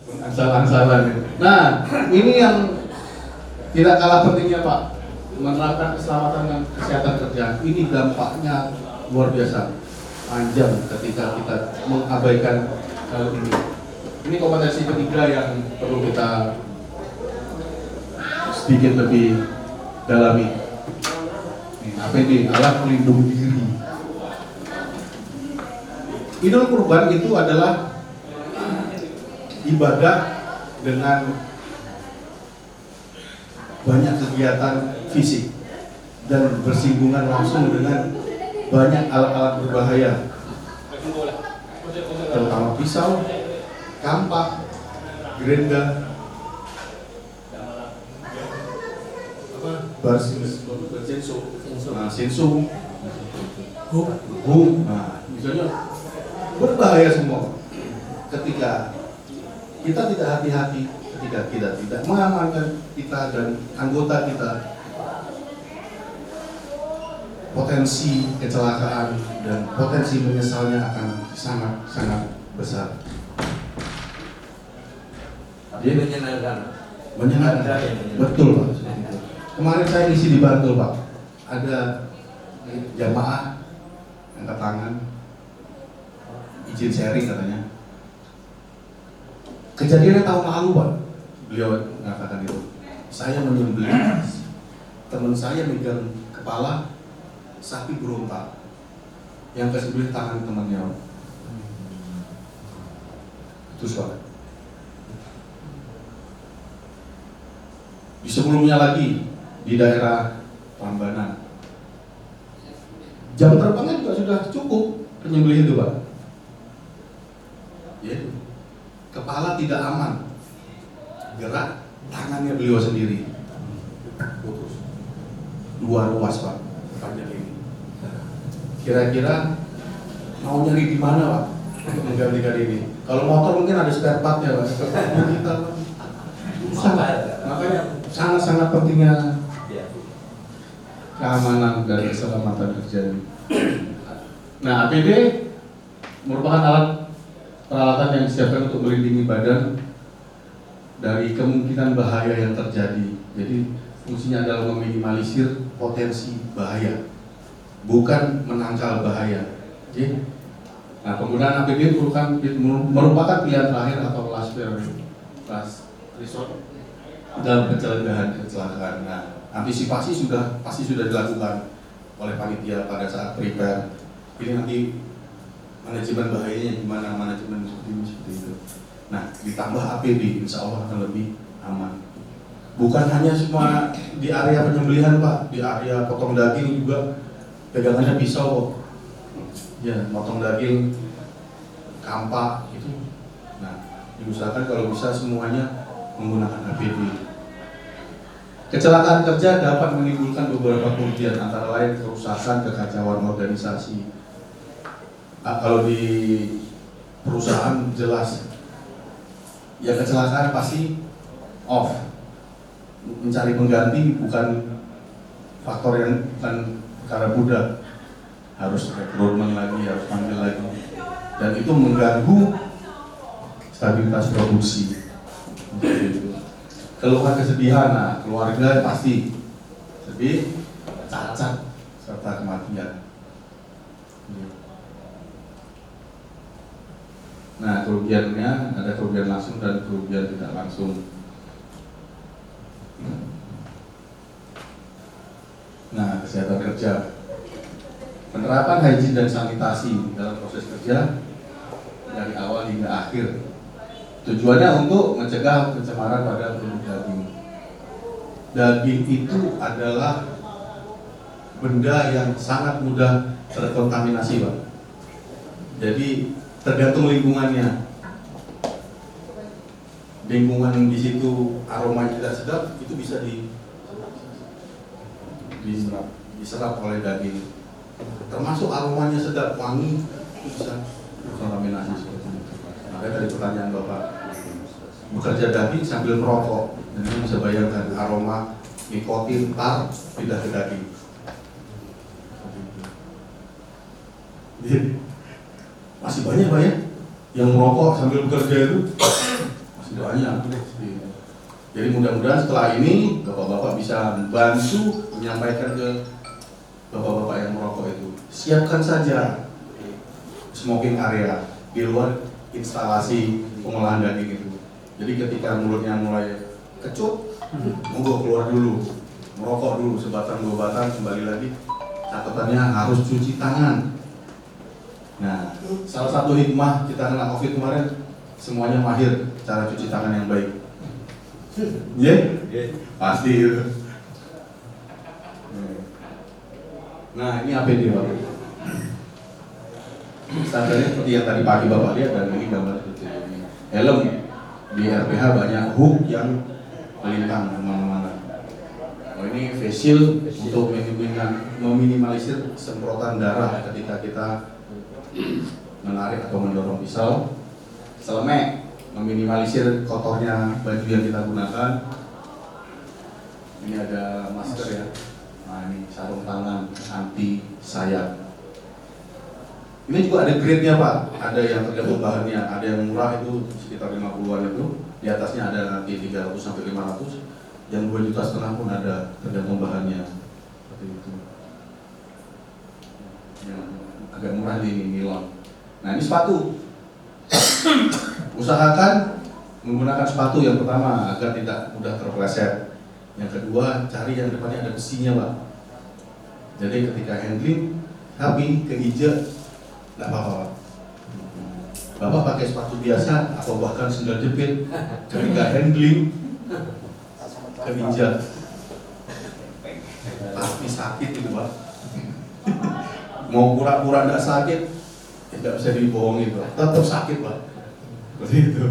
Angsal-angsalan. Nah, ini yang tidak kalah pentingnya Pak, menerapkan keselamatan dan kesehatan kerja. Ini dampaknya luar biasa, panjang ketika kita mengabaikan hal ini. Ini kompetensi ketiga yang perlu kita sedikit lebih dalami. APD, alat pelindung diri. Idul Kurban itu adalah ibadah dengan banyak kegiatan fisik dan bersinggungan langsung dengan banyak alat-alat berbahaya, terutama pisau, kampak, gerinda, sensu, hum, misalnya berbahaya semua. Ketika kita tidak hati-hati, ketika kita tidak mengamankan kita dan anggota kita, potensi kecelakaan dan potensi menyesalnya akan sangat-sangat besar. Dia menyenangkan. Betul Pak. Kemarin saya isi di Bantul Pak, ada jamaah angkat tangan, izin sharing katanya. Kejadiannya tahun lalu Pak, beliau mengatakan itu. Saya menyembelih, teman saya megang kepala sapi berontak, yang kesembelih tangan temannya. Itu Pak. Di sebelumnya lagi di daerah Prambanan, jam terbangnya juga sudah cukup penyembelih itu Pak. Ya, kepala tidak aman, gerak tangannya beliau sendiri putus, 2 ruas Pak, panjang ini. Kira-kira mau nyari di mana Pak untuk menggantikan ini? Kalau motor mungkin ada spare partnya Pak. Kita makanya sangat-sangat pentingnya keamanan dan keselamatan kerja. Nah, APD merupakan alat peralatan yang disiapkan untuk melindungi badan dari kemungkinan bahaya yang terjadi. Jadi fungsinya adalah meminimalisir potensi bahaya, bukan menangkal bahaya. Oke? Nah, penggunaan APD merupakan pilihan terakhir atau last resort dalam pencegahan kecelakaan. Nah, antisipasi pasti sudah dilakukan oleh panitia pada saat prepare. Ini nanti manajemen bahayanya gimana, manajemen seperti itu. Nah, ditambah APD, insya Allah akan lebih aman. Bukan hanya semua di area penyembelihan Pak, di area potong daging juga pegangannya pisau. Ya, potong daging, kampak itu. Nah, diusahakan kalau bisa semuanya menggunakan APD. Kecelakaan kerja dapat menimbulkan beberapa kerugian, antara lain kerusakan, kekacauan organisasi. Kalau di perusahaan jelas, ya kecelakaan pasti off. Mencari pengganti bukan faktor yang bukan perkara mudah. Harus rekrutmen lagi, harus panggil lagi, dan itu mengganggu stabilitas produksi. Keluhan kesedihan, nah, keluarga pasti sedih, cacat, serta kematian. Nah, kerugiannya ada kerugian langsung dan kerugian tidak langsung. Nah, kesehatan kerja, penerapan hygiene dan sanitasi dalam proses kerja dari awal hingga akhir. Tujuannya untuk mencegah pencemaran pada produk daging. Daging itu adalah benda yang sangat mudah terkontaminasi Pak. Jadi tergantung lingkungannya. Lingkungan di situ aroma tidak sedap, itu bisa diserap oleh daging. Termasuk aromanya sedap, wangi, itu bisa kontaminasi seperti itu. Makanya dari pertanyaan Bapak, bekerja daging sambil merokok, dan ini bisa bayangkan aroma nikotin tar pindah ke daging. Jadi, masih banyak Pak ya yang merokok sambil bekerja itu, masih doanya. Jadi mudah-mudahan setelah ini bapak-bapak bisa membantu menyampaikan ke bapak-bapak yang merokok itu, siapkan saja smoking area di luar instalasi pengolahan daging itu. Jadi ketika mulutnya mulai kecut, monggo keluar dulu, merokok dulu sebatang dua batang, kembali lagi. Catatannya harus cuci tangan. Nah, salah satu hikmah kita kena COVID kemarin, semuanya mahir cara cuci tangan yang baik. Iya? Pasti itu. Nah, ini APD Pak. Standarnya seperti yang tadi pagi Bapak lihat, dan ini gambar seperti ini. Helm di RPH banyak hook yang melintang kemana-mana. Oh, ini face shield untuk meminimalisir semprotan darah ketika kita menarik atau mendorong pisau. Selemek meminimalisir kotornya baju yang kita gunakan. Ini ada masker ya. Nah, ini sarung tangan anti sayat. Ini juga ada grade-nya Pak. Ada yang tergantung bahannya. Ada yang murah itu sekitar 50-an itu. Di atasnya ada nanti 300 sampai 500. Yang 2,5 juta pun ada, tergantung bahannya. Seperti itu. Yang agak murah ini nilon. Nah, ini sepatu. Usahakan menggunakan sepatu yang pertama agar tidak mudah terpeleset. Yang kedua, cari yang depannya ada besinya Pak. Jadi ketika handling, tapi keinjek, tidak apa-apa. Bapak pakai sepatu biasa atau bahkan sandal jepit, ketika handling, keinjek, pasti sakit itu Pak. Mau pura-pura tidak sakit, tidak bisa dibohongi Pak. Tetap sakit Pak. Seperti itu.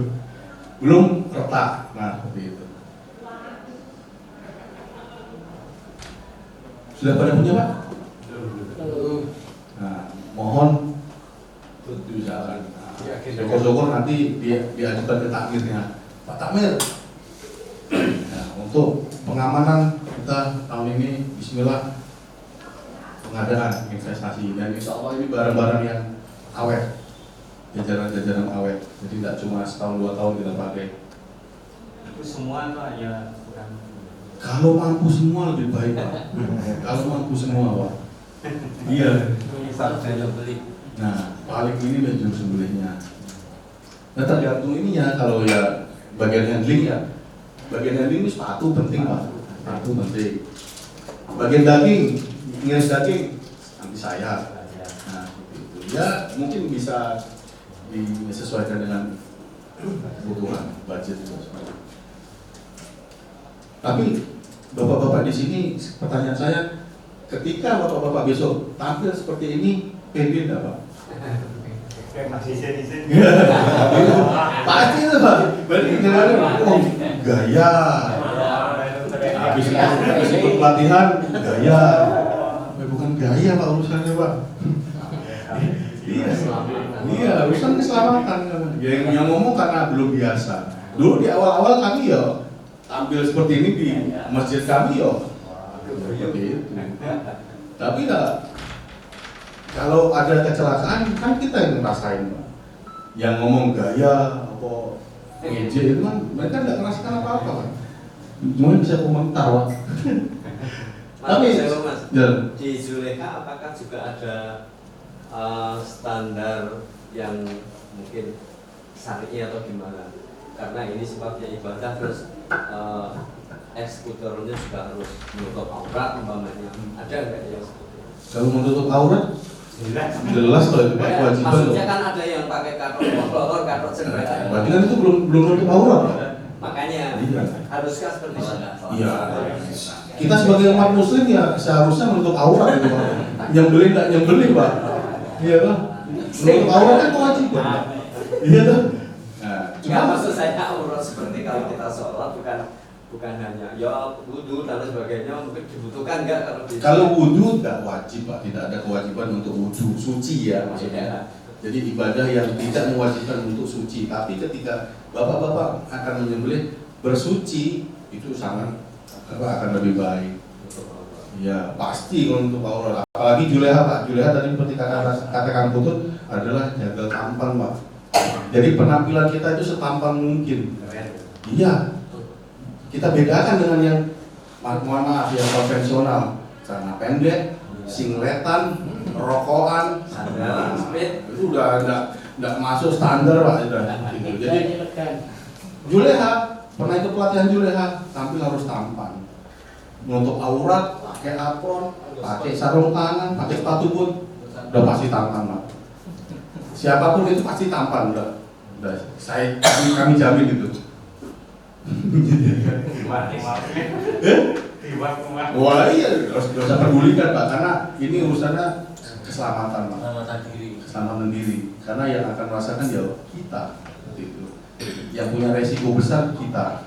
Belum retak, nah seperti itu. Sudah pada punya Pak? Nah, mohon diusahakan. Syukur-syukur nanti diajukan ke takmirnya. Pak Takmir, nah, untuk pengamanan kita tahun ini, bismillah, pengadaan investasi. Dan insya Allah ini barang-barang yang awet, jajaran-jajaran awet. Jadi tidak cuma setahun 2 tahun kita pakai. Itu semua Pak ya, bukan. Kalau mampu semua lebih baik Pak. Kalau mampu semua Pak. Iya. Nah, paling ini dan juru sembelihnya. Nah, tergantung ini ya, kalau ya bagian handling ya. Bagian handling ini sepatu penting Pak. Sepatu penting. Bagian daging, ngiris daging, nanti saya. Nah, itu. Ya mungkin bisa disesuaikan dengan kebutuhan budget juga. Tapi bapak-bapak di sini, pertanyaan saya, ketika bapak-bapak besok tampil seperti ini, pede enggak Pak? Masih sen. Pasti itu Pak. Berarti oh, gaya. Habis ikut pelatihan, gaya. Bukan gaya Pak urusannya Pak. Iya, urusan keselamatan. Yang ngomong karena belum biasa. Dulu di awal-awal kami ya tampil seperti ini di masjid kami yo. Seperti itu. Tapi kalau ada kecelakaan kan kita yang ngerasain Pak. Yang ngomong gaya apa ngejek itu kan mereka tidak merasakan apa-apa kan. Cuma bisa komentar Pak. Tapi Mas, ya. di Zulekha apakah juga ada standar yang mungkin syar'i atau gimana? Karena ini sifatnya ibadah, terus eksekutornya juga harus menutup aurat umpamanya. Ada nggak yang seperti itu? Kalau menutup aurat jelas kalau itu Pak kewajiban. Maksudnya kan ada yang pakai katok motor, katok sepeda. Berarti kan itu belum nutup aurat Pak. Makanya Iya. haruskah seperti itu? Iya. Kita sebagai umat muslim ya seharusnya menutup aurat itu Pak. Nyembelih enggak nyembelih Pak. Iya Pak. Menutup aurat kan kewajiban Pak. Iya kan? Nah, Nggak, maksud saya aurat seperti kalau kita sholat bukan hanya ya wudhu dan sebagainya, mungkin dibutuhkan nggak kalau di kalau wudhu nggak wajib Pak, tidak ada kewajiban untuk wudhu, suci ya maksudnya. Jadi ibadah yang tidak mewajibkan untuk suci, tapi ketika bapak-bapak akan menyembelih bersuci itu sangat akan lebih baik. Ya pasti kalau untuk aurat. Apalagi Juleha Pak, Juleha tadi seperti katakan Putut adalah jagal tampan Pak. Jadi penampilan kita itu setampan mungkin. Iya. Kita bedakan dengan yang mohon maaf yang konvensional, celana pendek, singletan, rokokan, Sandalan, speed. itu udah nggak masuk standar Pak. Gitu. Jadi Juleha pernah ikut pelatihan Juleha, tampil harus tampan, menutup aurat, pakai apron, pakai sarung tangan, pakai sepatu boot, udah pasti tampan Pak. Siapapun itu pasti tampan udah kami jamin itu. Wah iya, harus pedulikan Pak, karena ini urusannya keselamatan Pak. Keselamatan diri. Karena yang akan merasakan ya kita, seperti itu. Yang punya resiko besar kita.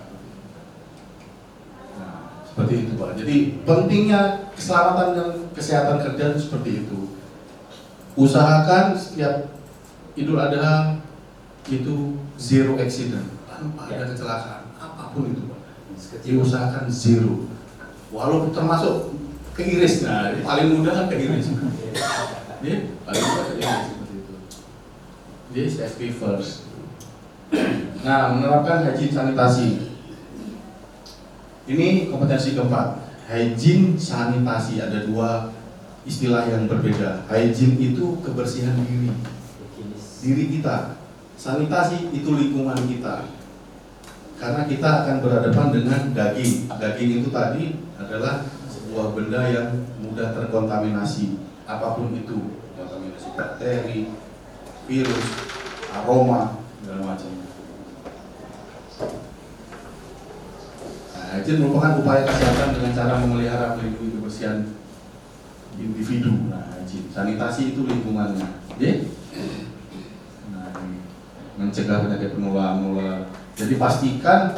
Nah, seperti itu Pak. Jadi pentingnya keselamatan dan kesehatan kerja itu seperti itu. Usahakan setiap Idul Adha itu zero accident, tanpa ada kecelakaan apapun itu Pak. Diusahakan zero. Walaupun termasuk keiris, nah ini paling mudah kan keiris. Ini paling mudah keiris seperti itu. Jadi safety first. Nah, menerapkan hygiene sanitasi. Ini kompetensi keempat. Hygiene sanitasi, ada dua istilah yang berbeda. Hygiene itu kebersihan diri kita. Sanitasi itu lingkungan kita. Karena kita akan berhadapan dengan daging. Daging itu tadi adalah sebuah benda yang mudah terkontaminasi, apapun itu, kontaminasi bakteri, virus, aroma, segala macam. Nah, hygiene merupakan upaya kesehatan dengan cara memelihara melindungi kebersihan individu. Nah, hygiene. Sanitasi itu lingkungannya. Oke? Nah, ini mencegah penyakit menular. Jadi pastikan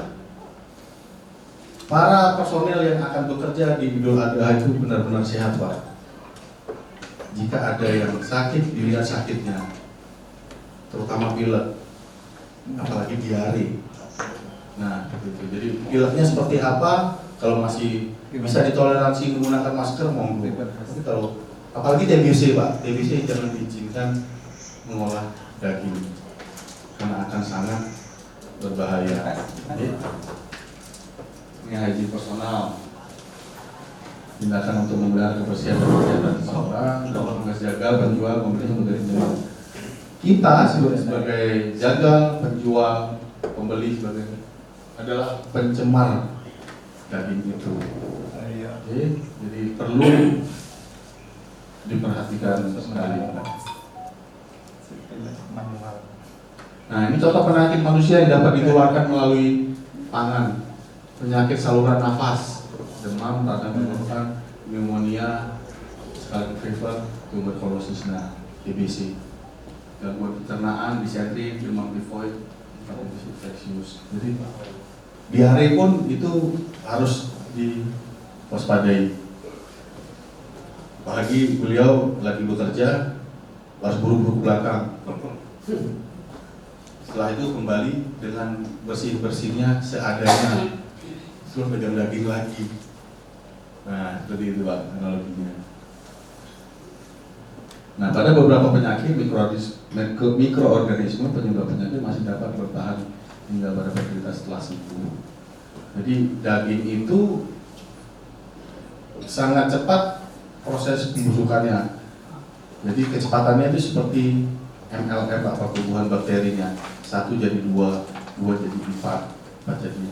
para personel yang akan bekerja di Idul Adha itu benar-benar sehat Pak. Jika ada yang sakit, dilihat sakitnya, terutama pilek, apalagi diare. Nah, begitu. Jadi pileknya seperti apa? Kalau masih bisa ditoleransi menggunakan masker, monggo. Tapi kalau apalagi TBC Pak, TBC jangan diizinkan mengolah daging karena akan sangat berbahaya. Ini hygiene personal, tindakan untuk memelihara kebersihan dan kesehatan seseorang dalam menjaga penjual, pembeli, penerima. Kita sebagai jagal, penjual, pembeli sebagai adalah pencemar daging itu. Jadi perlu diperhatikan sekali. Nah, ini contoh penyakit manusia yang dapat ditularkan melalui pangan. Penyakit saluran nafas, demam, radang tenggorokan, pneumonia, scarlet fever, tuberkulosis, nah, TBC, gangguan pencernaan, disentri, demam tifoid, hepatitis infeksius. Jadi diare pun itu harus diwaspadai. Apalagi beliau lagi bekerja, harus buru-buru ke belakang. Setelah itu kembali dengan bersih-bersihnya seadanya, terus pegang daging lagi. Nah, seperti itu Pak analoginya. Nah, pada beberapa penyakit mikroorganisme penyebab penyakit masih dapat bertahan hingga pada fertilitas setelah sembuh. Jadi daging itu sangat cepat proses pembusukannya. Jadi kecepatannya itu seperti MLM Pak, pertumbuhan bakterinya. 1 jadi 2, 2 jadi 4, 4 jadi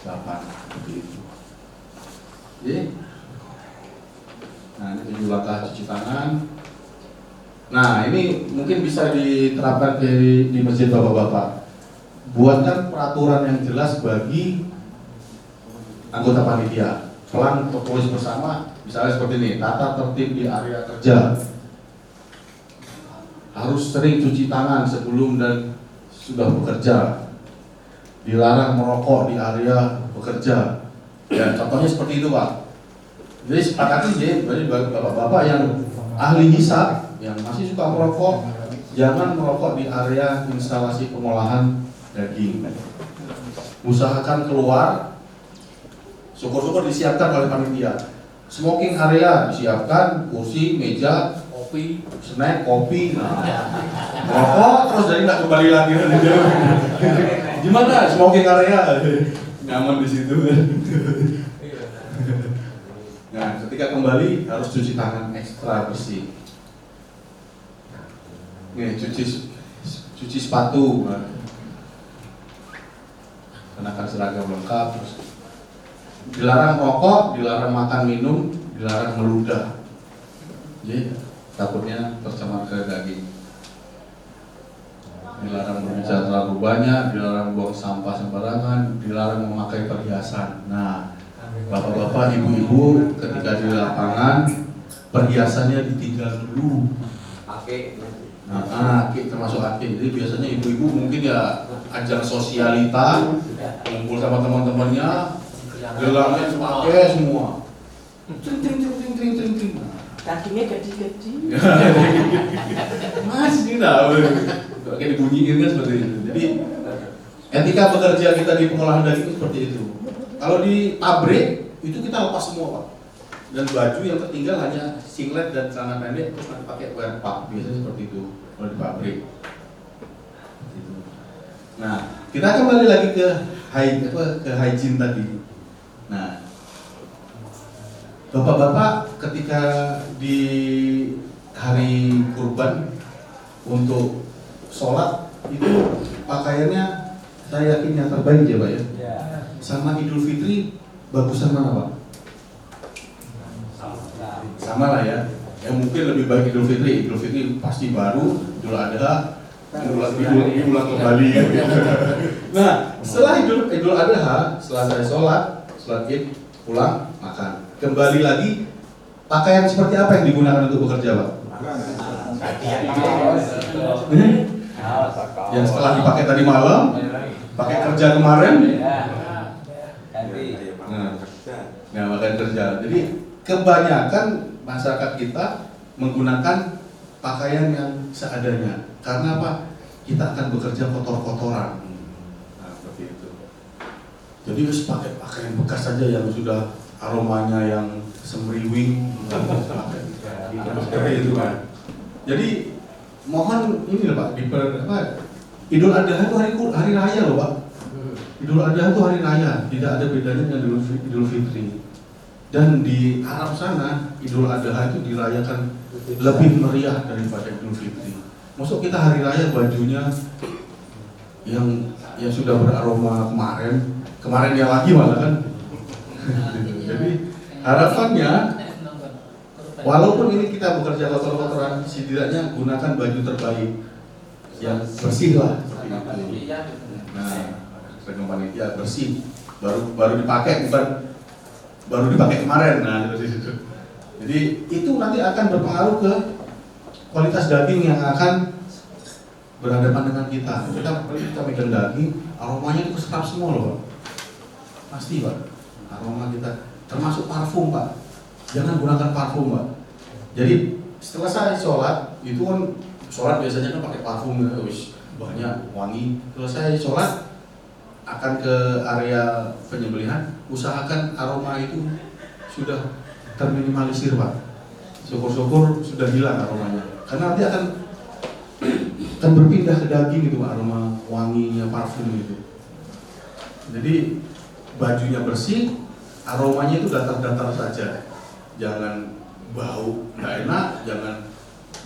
8, seperti itu. Oke. Nah, ini 7 langkah cuci tangan. Nah, ini mungkin bisa diterapkan di masjid bapak-bapak. Buatkan peraturan yang jelas bagi anggota panitia. Pelan tertulis bersama, misalnya seperti ini, tata tertib di area kerja. Harus sering cuci tangan sebelum dan sudah bekerja. Dilarang merokok di area bekerja. Ya, contohnya seperti itu Pak. Jadi sepakati sih, bagi bapak-bapak yang ahli hisab, yang masih suka merokok, jangan merokok di area instalasi pengolahan daging. Usahakan keluar. Syukur-syukur disiapkan oleh panitia. Smoking area disiapkan, kursi, meja, kopi, snack, kopi. Nah, merokok terus dari nggak kembali lagi. Gimana smoking area? Nyaman di situ kan. Nah, ketika kembali harus cuci tangan ekstra bersih. Nih, cuci sepatu. Kenakan seragam lengkap. Terus dilarang rokok, dilarang makan minum, dilarang meludah. Jadi takutnya tercemar ke daging. Dilarang berbicara terlalu banyak, dilarang buang sampah sembarangan, dilarang memakai perhiasan. Nah, bapak-bapak, ibu-ibu ketika di lapangan perhiasannya ditinggal dulu. Pakai. Nah, termasuk akik. Jadi biasanya ibu-ibu mungkin ya ajang sosialita, ngumpul sama teman-temannya, gelangnya pakai semua. Tring tring tring tring tring tring tring. Kakinya gaji-gaji. Mas ini dah, kayak dibunyiin kan seperti itu. Jadi etika bekerja kita di pengolahan daging itu seperti itu. Kalau di pabrik itu kita lepas semua Pak. Dan baju yang tertinggal hanya singlet dan celana pendek terus nanti pakai wear pack, biasanya seperti itu kalau di pabrik. Gitu. Nah, kita kembali lagi ke hygiene tadi. Nah, bapak-bapak ketika di hari kurban untuk sholat itu pakaiannya saya yakin yang terbaik ya Pak ya. Sama Idul Fitri bagusan mana Pak? Sama lah ya. Ya mungkin lebih baik Idul Fitri. Idul Fitri pasti baru, Idul Adha, Idul kembali. Nah, setelah Idul Adha, setelah saya sholat Id, pulang makan. Kembali lagi, pakaian seperti apa yang digunakan untuk bekerja Pak? Yang setelah dipakai tadi malam, pakai kerja kemarin. Nah, pakaian kerja. Jadi kebanyakan masyarakat kita menggunakan pakaian yang seadanya. Karena apa? Kita akan bekerja kotor-kotoran. Nah, seperti itu. Jadi harus pakai pakaian bekas saja yang sudah aromanya yang semriwing. Seperti itu kan. Jadi mohon ini loh Pak, Idul Adha itu hari raya loh Pak. Idul Adha itu hari raya, tidak ada bedanya dengan Idul Fitri. Dan di Arab sana Idul Adha itu dirayakan lebih meriah daripada Idul Fitri. Maksud kita hari raya bajunya yang sudah beraroma kemarin yang lagi malah kan. Jadi harapannya walaupun ini kita bekerja kotor-kotoran, setidaknya gunakan baju terbaik yang bersih lah. Nah, seragam panitia bersih, baru dipakai bukan baru dipakai kemarin. Nah, seperti itu. Jadi itu nanti akan berpengaruh ke kualitas daging yang akan berhadapan dengan kita. Kita megang daging, aromanya itu keserap semua loh Pak. Pasti Pak, aroma kita termasuk parfum Pak. Jangan gunakan parfum Pak. Jadi setelah saya sholat, itu kan sholat biasanya kan pakai parfum, banyak wangi. Kalau saya sholat akan ke area penyembelihan, usahakan aroma itu sudah terminimalisir Pak. Syukur-syukur sudah hilang aromanya. Karena nanti akan berpindah ke daging itu Pak, aroma wanginya parfum itu. Jadi bajunya bersih, aromanya itu datar-datar saja. Jangan bau nggak enak, jangan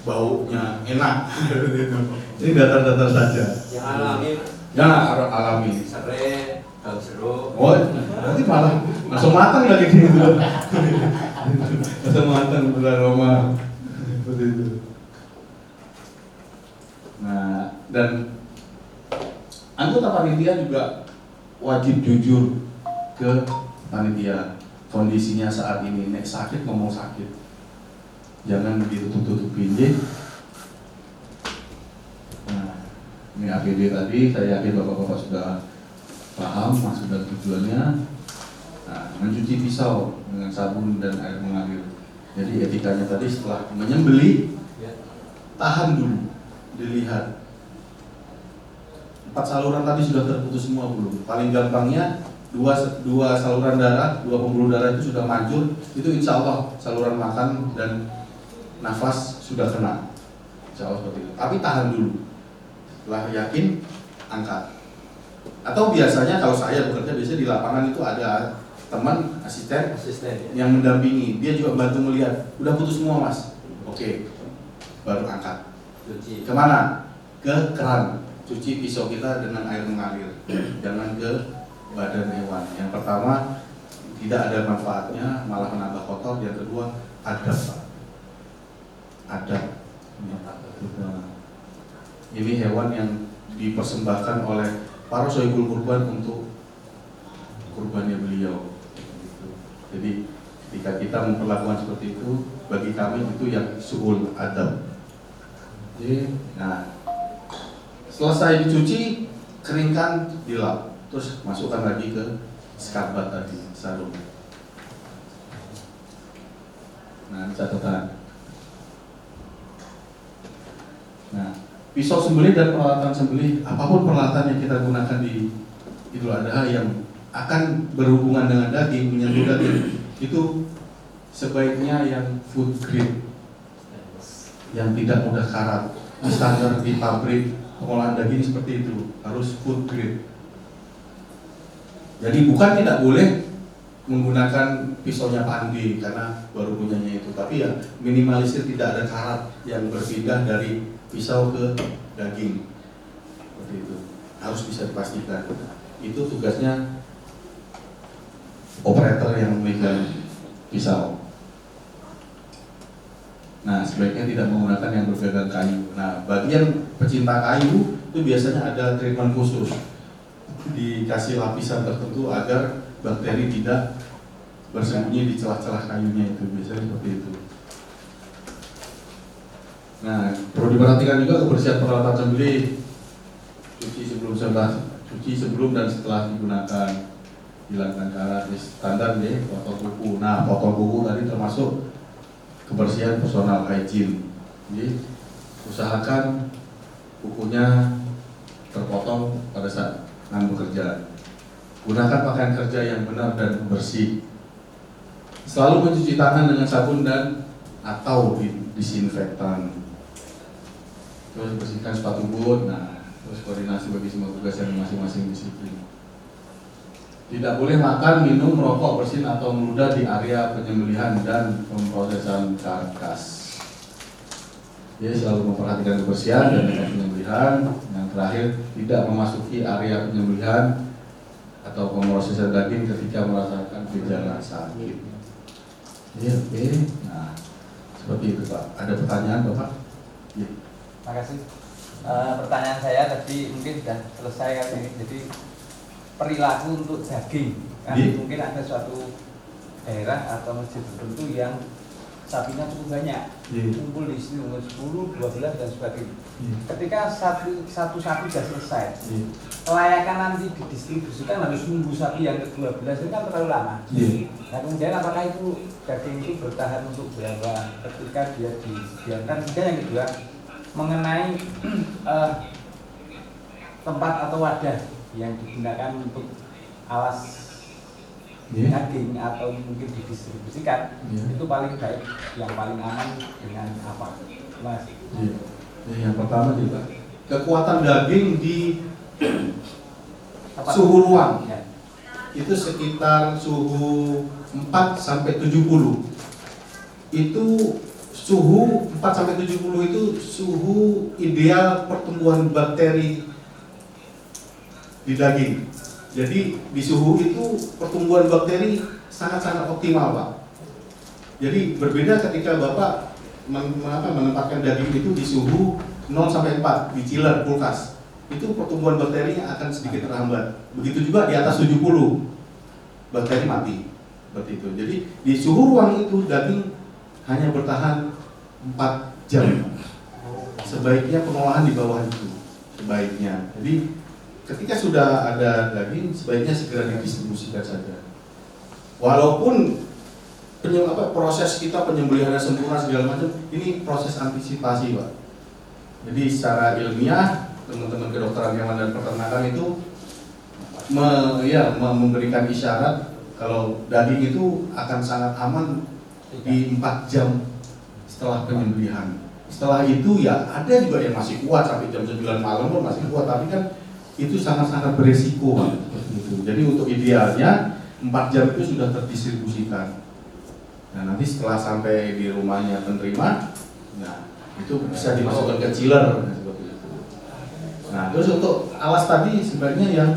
baunya enak. Ini datar-datar saja. Yang alami. Ya, alami. Serai, bau jeruk. Oh, nanti malah langsung matang lagi gitu. Langsung matang beraroma seperti itu. Nah, dan anggota panitia juga wajib jujur ke panitia. Kondisinya saat ini, nek sakit ngomong sakit. Jangan ditutup-tutupin. Nah, ini APD tadi, saya yakin bapak-bapak sudah paham maksud dan tujuannya. Nah, mencuci pisau dengan sabun dan air mengalir. Jadi etikanya tadi setelah menyembelih, tahan dulu, dilihat 4 saluran tadi sudah terputus semua belum. Paling gampangnya dua saluran darah, 2 pembuluh darah itu sudah mancur, itu insya Allah saluran makan dan nafas sudah kena. Insya Allah seperti itu. Tapi tahan dulu. Setelah yakin, angkat. Atau biasanya kalau saya bekerja biasanya di lapangan itu ada teman asisten Asisten. yang mendampingi, dia juga bantu melihat, udah putus semua mas, oke, baru angkat. Cuci. Kemana? Ke keran, cuci pisau kita dengan air mengalir, jangan ke badan hewan. Yang pertama tidak ada manfaatnya, malah menambah kotor. Yang kedua adab, Pak. Adab. Ini hewan yang dipersembahkan oleh para sohibul kurban untuk kurbannya beliau. Jadi ketika kita memperlakukan seperti itu, bagi kami itu yang suhul adab. Jadi, nah, selesai dicuci, keringkan, dilap, terus masukkan lagi ke skarbat tadi, sarung. Nah, catatan. Nah, pisau sembelih dan peralatan sembelih, apapun peralatan yang kita gunakan di Idul Adha yang akan berhubungan dengan daging, menyentuh daging, itu sebaiknya yang food grade, yang tidak mudah karat. Standar di pabrik pengolahan daging seperti itu, harus food grade. Jadi bukan tidak boleh menggunakan pisaunya Pandi karena baru punyanya itu, tapi ya minimalisir tidak ada karat yang berpindah dari pisau ke daging. Seperti itu. Harus bisa dipastikan. Itu tugasnya operator yang memegang pisau. Nah, sebaiknya tidak menggunakan yang bergagang kayu. Nah, bagian pecinta kayu itu biasanya ada treatment khusus, dikasih lapisan tertentu agar bakteri tidak bersembunyi di celah-celah kayunya itu, biasanya seperti itu. Nah, perlu diperhatikan juga kebersihan peralatan sembelih, cuci sebelum dan setelah digunakan. Hilangkan karat, standar deh, potong kuku. Nah, potong kuku tadi termasuk kebersihan personal hygiene. Jadi, usahakan kukunya terpotong pada saat bekerja. Gunakan pakaian kerja yang benar dan bersih. Selalu mencuci tangan dengan sabun dan atau disinfektan. Terus bersihkan sepatu boot. Nah, terus koordinasi bagi semua tugas yang masing-masing disiplin. Tidak boleh makan, minum, merokok, bersin atau meludah di area penyembelihan dan pemrosesan karkas. Jadi selalu memperhatikan kebersihan dan penyembelihan. Yang terakhir, tidak memasuki area penyembelihan atau pemrosesan daging ketika merasakan gejala sakit. Iya, oke. Nah, seperti itu Pak. Ada pertanyaan Bapak? Ya. Terima kasih. Pertanyaan saya tadi mungkin sudah selesai kan ini. Jadi perilaku untuk daging kan mungkin ada suatu daerah atau masjid tertentu yang sapinya cukup banyak, kumpul di sini umur 10, 12 dan sebagainya. Ketika satu sapi sudah selesai, kelayakan nanti didistribusikan harus nunggu sapi yang ke-12 itu kan terlalu lama. Nah kemudian apakah itu daging itu bertahan untuk berapa ketika dia dibiarkan? Kemudian yang kedua mengenai tempat atau wadah yang digunakan untuk alas daging atau mungkin didistribusikan, itu paling baik, yang paling aman dengan apa? Mas. Yang pertama juga kekuatan daging di suhu ruang itu sekitar suhu 4 sampai 70. Itu suhu 4 sampai 70 itu suhu ideal pertumbuhan bakteri di daging. Jadi di suhu itu pertumbuhan bakteri sangat-sangat optimal Pak. Jadi berbeda ketika Bapak menempatkan daging itu di suhu 0 sampai 4 di chiller kulkas. Itu pertumbuhan bakterinya akan sedikit terhambat. Begitu juga di atas 70 bakteri mati. Seperti itu. Jadi di suhu ruang itu daging hanya bertahan 4 jam. Sebaiknya pengolahan di bawah itu. Sebaiknya. Jadi ketika sudah ada daging, sebaiknya segera didistribusikan saja. Walaupun proses kita penyembelihan sempurna segala macam, ini proses antisipasi Pak. Jadi secara ilmiah, teman-teman kedokteran hewan dan peternakan itu memberikan isyarat kalau daging itu akan sangat aman di 4 jam setelah penyembelihan. setelah itu ya ada juga yang masih kuat sampai jam 9 malam pun masih kuat, tapi kan itu sangat-sangat beresiko Pak. Gitu. Jadi untuk idealnya 4 jam itu sudah terdistribusikan. Nah nanti setelah sampai di rumahnya penerima, nah itu bisa dimasukkan ke chiller seperti itu. Nah terus untuk alas tadi sebenarnya yang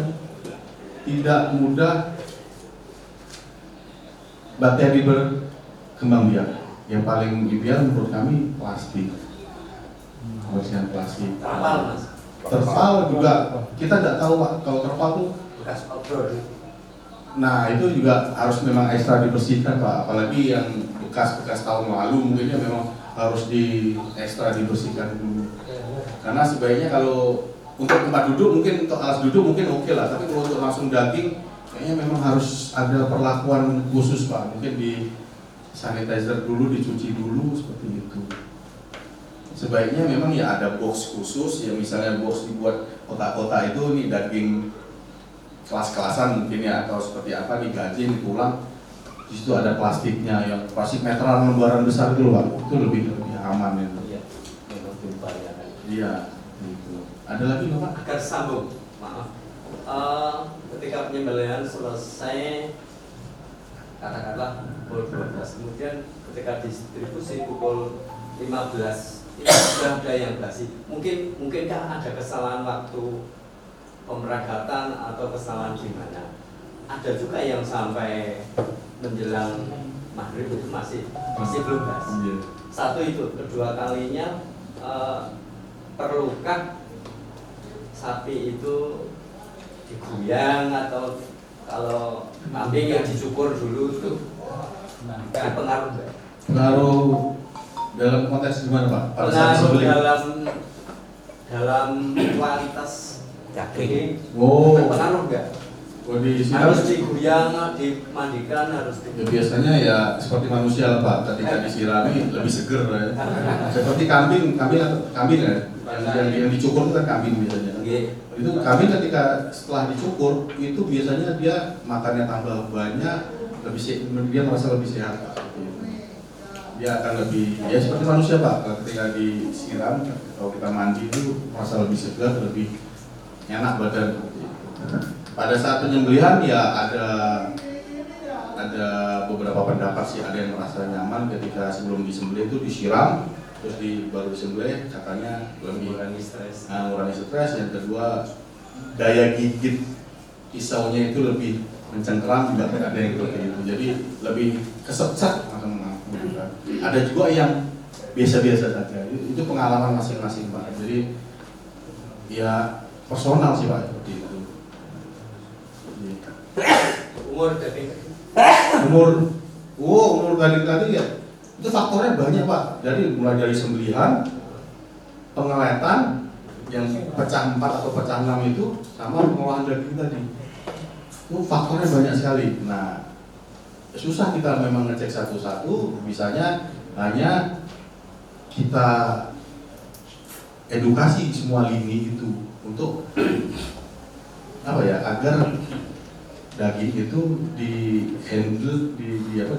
tidak mudah bakteri berkembang biak, yang paling ideal menurut kami plastik, bersihan plastik. Terpal Mas. Terpal juga kita tidak tahu Pak, kalau terpal tuh Bekas outdoor. nah itu juga harus memang ekstra dibersihkan Pak, apalagi yang bekas tahun lalu mungkinnya memang harus ekstra dibersihkan dulu. Karena sebaiknya kalau untuk tempat duduk mungkin, untuk alas duduk mungkin oke lah, tapi kalau untuk langsung daging kayaknya memang harus ada perlakuan khusus Pak, mungkin di sanitizer dulu, dicuci dulu seperti itu. Sebaiknya memang ya ada box khusus, ya misalnya box dibuat kotak-kotak itu nih daging kelas-kelasan mungkin ya, atau seperti apa digaji, ditulang, di situ ada plastiknya yang plastik meteran lembaran besar itu loh Pak, itu lebih aman itu. Iya. Memang bervariasi. Iya, gitu. Ada lagi loh Pak? Agar sambung, maaf. Ketika penyembelihan selesai katakanlah pukul 12, kemudian ketika distribusi pukul 15 itu sudah ada yang basi. Mungkinkah ada kesalahan waktu pemeragatan atau kesalahan di mana? Ada juga yang sampai menjelang maghrib itu masih belum basi. Iya. Satu itu, kedua kalinya perlukah sapi itu diguyang atau kalau kambing yang dicukur dulu itu pengaruh nggak? Pengaruh dalam konteks gimana Pak? Pada saat Pengaruh disembelih? dalam kualitas daging. Oh, Pengaruh nggak? oh di sini Harus diguyang, dimandikan, harus ya, biasanya ya seperti manusia lah Pak, ketika disirami lebih seger ya. Seperti kambing ya, yang dicukur itu kan kambing biasanya. Itu kambing ketika setelah dicukur itu biasanya dia makannya tambah banyak, dia merasa lebih sehat Pak. Dia akan lebih, ya seperti manusia Pak, ketika disiram, kalau kita mandi itu merasa lebih segar, lebih enak badan. Pada saat penyembelihan ya ada beberapa pendapat sih, ada yang merasa nyaman ketika sebelum disembelih itu disiram, terus baru disembelih katanya lebih mengurangi stres. mengurangi stres. Yang kedua daya gigit pisaunya itu lebih mencengkeram, juga ada yang seperti itu, jadi lebih keset-set langsung. Ada juga yang biasa-biasa saja, itu pengalaman masing-masing Pak, jadi ya personal sih Pak seperti itu. Umur daging. Umur daging tadi ya itu faktornya banyak Pak, jadi mulai dari sembelihan, pengeletan yang pecah 4 atau pecah 6 itu, sama pengolahan daging tadi, itu faktornya banyak sekali. Nah susah kita memang ngecek satu-satu, misalnya hanya kita edukasi semua lini itu untuk apa ya, agar daging itu di handle,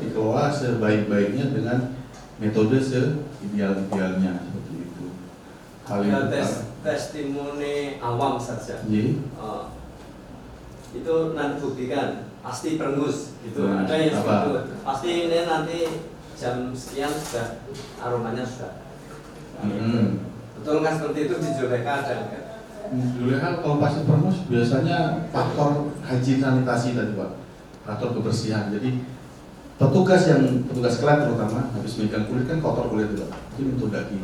dikelola sebaik-baiknya dengan metode seideal-idealnya seperti itu. Ada testimoni awam saja. Itu nanti buktikan pasti perengus gitu. Ada yang seperti itu. Pasti ini nanti jam sekian sudah aromanya sudah. Betul nggak seperti itu di Juleka ada kan? Juleka kalau pasti perengus biasanya faktor hygiene sanitasi tadi Pak, faktor kebersihan. Jadi petugas kelat terutama habis megang kulit kan kotor kulit itu Pak, itu untuk daging.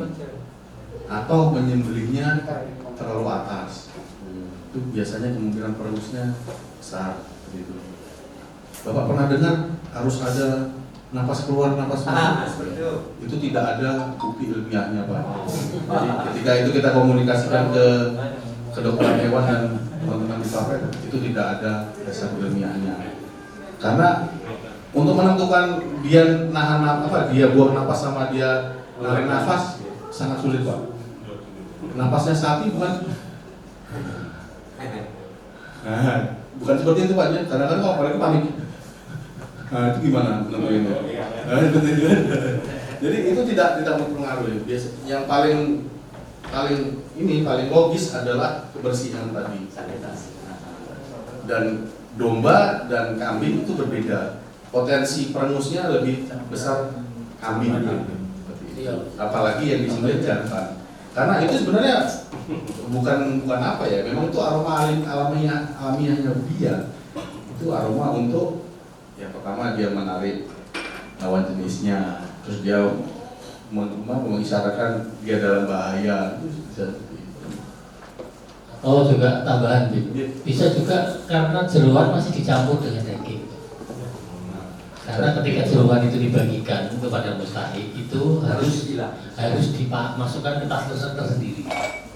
Atau menyembelihnya terlalu atas, itu biasanya kemungkinan perengusnya besar gitu. Bapak pernah dengar harus ada napas keluar, napas masuk? Itu tidak ada bukti ilmiahnya Pak. Jadi ketika itu kita komunikasikan ke dokter hewan dan teman-teman di Papet, itu tidak ada dasar ilmiahnya. Karena untuk menentukan dia dia buang napas sama dia narik nafas sangat sulit Pak. Napasnya sapi bukan seperti itu Pak, kadang-kadang kalau apalagi panik. Nah itu gimana nentuinnya? Jadi itu tidak mempengaruhi. Yang paling logis adalah kebersihan tadi. Sanitasi. Dan domba dan kambing itu berbeda. Potensi perengusnya lebih besar kambing. Apalagi yang disembelih jantan. Karena itu sebenarnya bukan apa ya, memang itu aroma alamiahnya dia. Itu aroma untuk yang pertama dia menarik lawan jenisnya, terus dia mengisyaratkan dia dalam bahaya, itu bisa seperti itu. Oh juga tambahan, bisa juga karena jeroan masih dicampur dengan daging. Karena ketika jeroan itu dibagikan kepada mustahik itu harus dimasukkan ke tas tersendiri,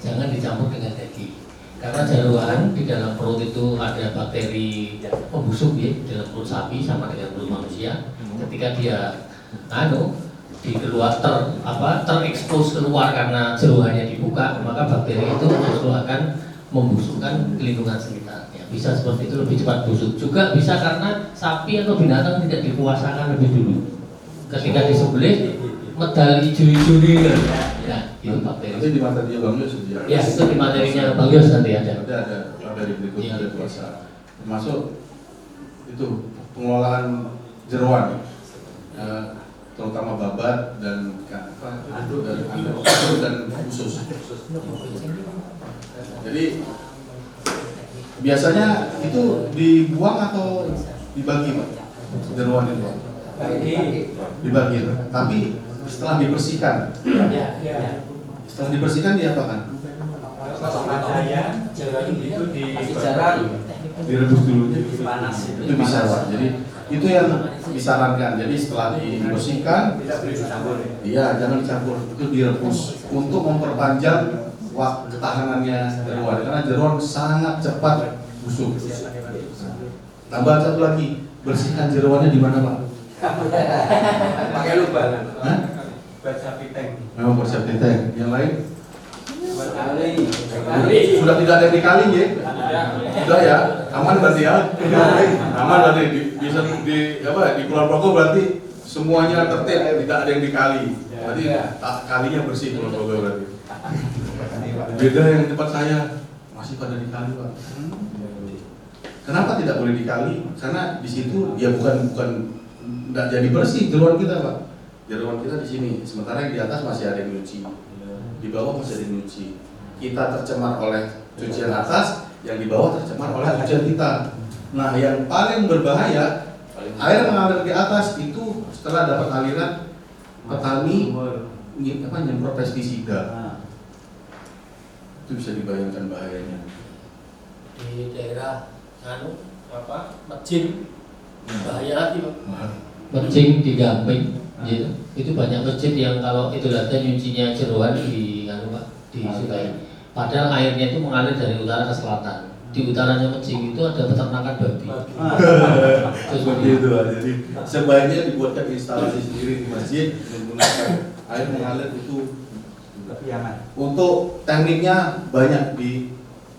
jangan dicampur dengan daging. Karena jeroan di dalam perut itu ada bakteri pembusuk ya, di dalam perut sapi sama dengan perut manusia. Ketika dia terekspos keluar karena jeroannya dibuka, maka bakteri itu justru akan membusukkan lingkungan sekitarnya. Bisa seperti itu, lebih cepat busuk. Juga bisa karena sapi atau binatang tidak dipuasakan lebih dulu. Ketika disembelih, medal hijau-hijau ini, ya itu bakteri. Nanti di materi Bang Yos Ya itu di materinya Bang Yos nanti ada. Ada materi berikutnya ada puasa. Termasuk itu pengelolaan jeroan, terutama babat dan dan usus. Jadi biasanya itu dibuang atau dibagi Pak? Jeroan itu dibagi, tapi setelah dibersihkan, setelah dibersihkan diapakan? Itu Direbus dulu, Panas itu bisa Pak. Jadi itu yang disarankan. Jadi setelah dibersihkan, iya jangan dicampur, itu direbus untuk memperpanjang waktu ketahanannya jeroan, karena jeroan sangat cepat busuk. Tambahan satu lagi, bersihkan jeroannya di mana Pak? Pakai lubang. Hah? baca piteng. Memang bersihkan tank. Yang lain? Kali. Sudah tidak ada yang dikali ya? Sudah ya, aman berarti ya? Aman berarti bisa di Kulon Progo berarti semuanya tertib, tidak ada yang dikali. Berarti kalinya bersih Kulon Progo berarti. Beda yang di tempat saya masih pada dikali Pak. Kenapa tidak boleh dikali? Karena di situ ya bukan tidak jadi bersih jeroan kita Pak. Jeroan kita di sini, sementara yang di atas masih ada yang nyuci, di bawah masih ada yang nyuci. Kita tercemar oleh cucian atas, yang di bawah tercemar oleh cucian kita. Nah, yang paling berbahaya, air mengalir di atas itu setelah dapat aliran petani nyemprot pestisida. Itu bisa dibayangkan bahayanya. Di daerah Mejing bahaya lagi Pak. Mejing di Gamping gitu. Itu banyak masjid yang kalau itu ada nyucinya jeroan di sungai. Padahal airnya itu mengalir dari utara ke selatan. Di utaranya Mejing itu ada peternakan babi. Seperti itu, jadi sebaiknya dibuatkan instalasi sendiri di masjid menggunakan air mengalir itu Lebih aman. Untuk tekniknya banyak di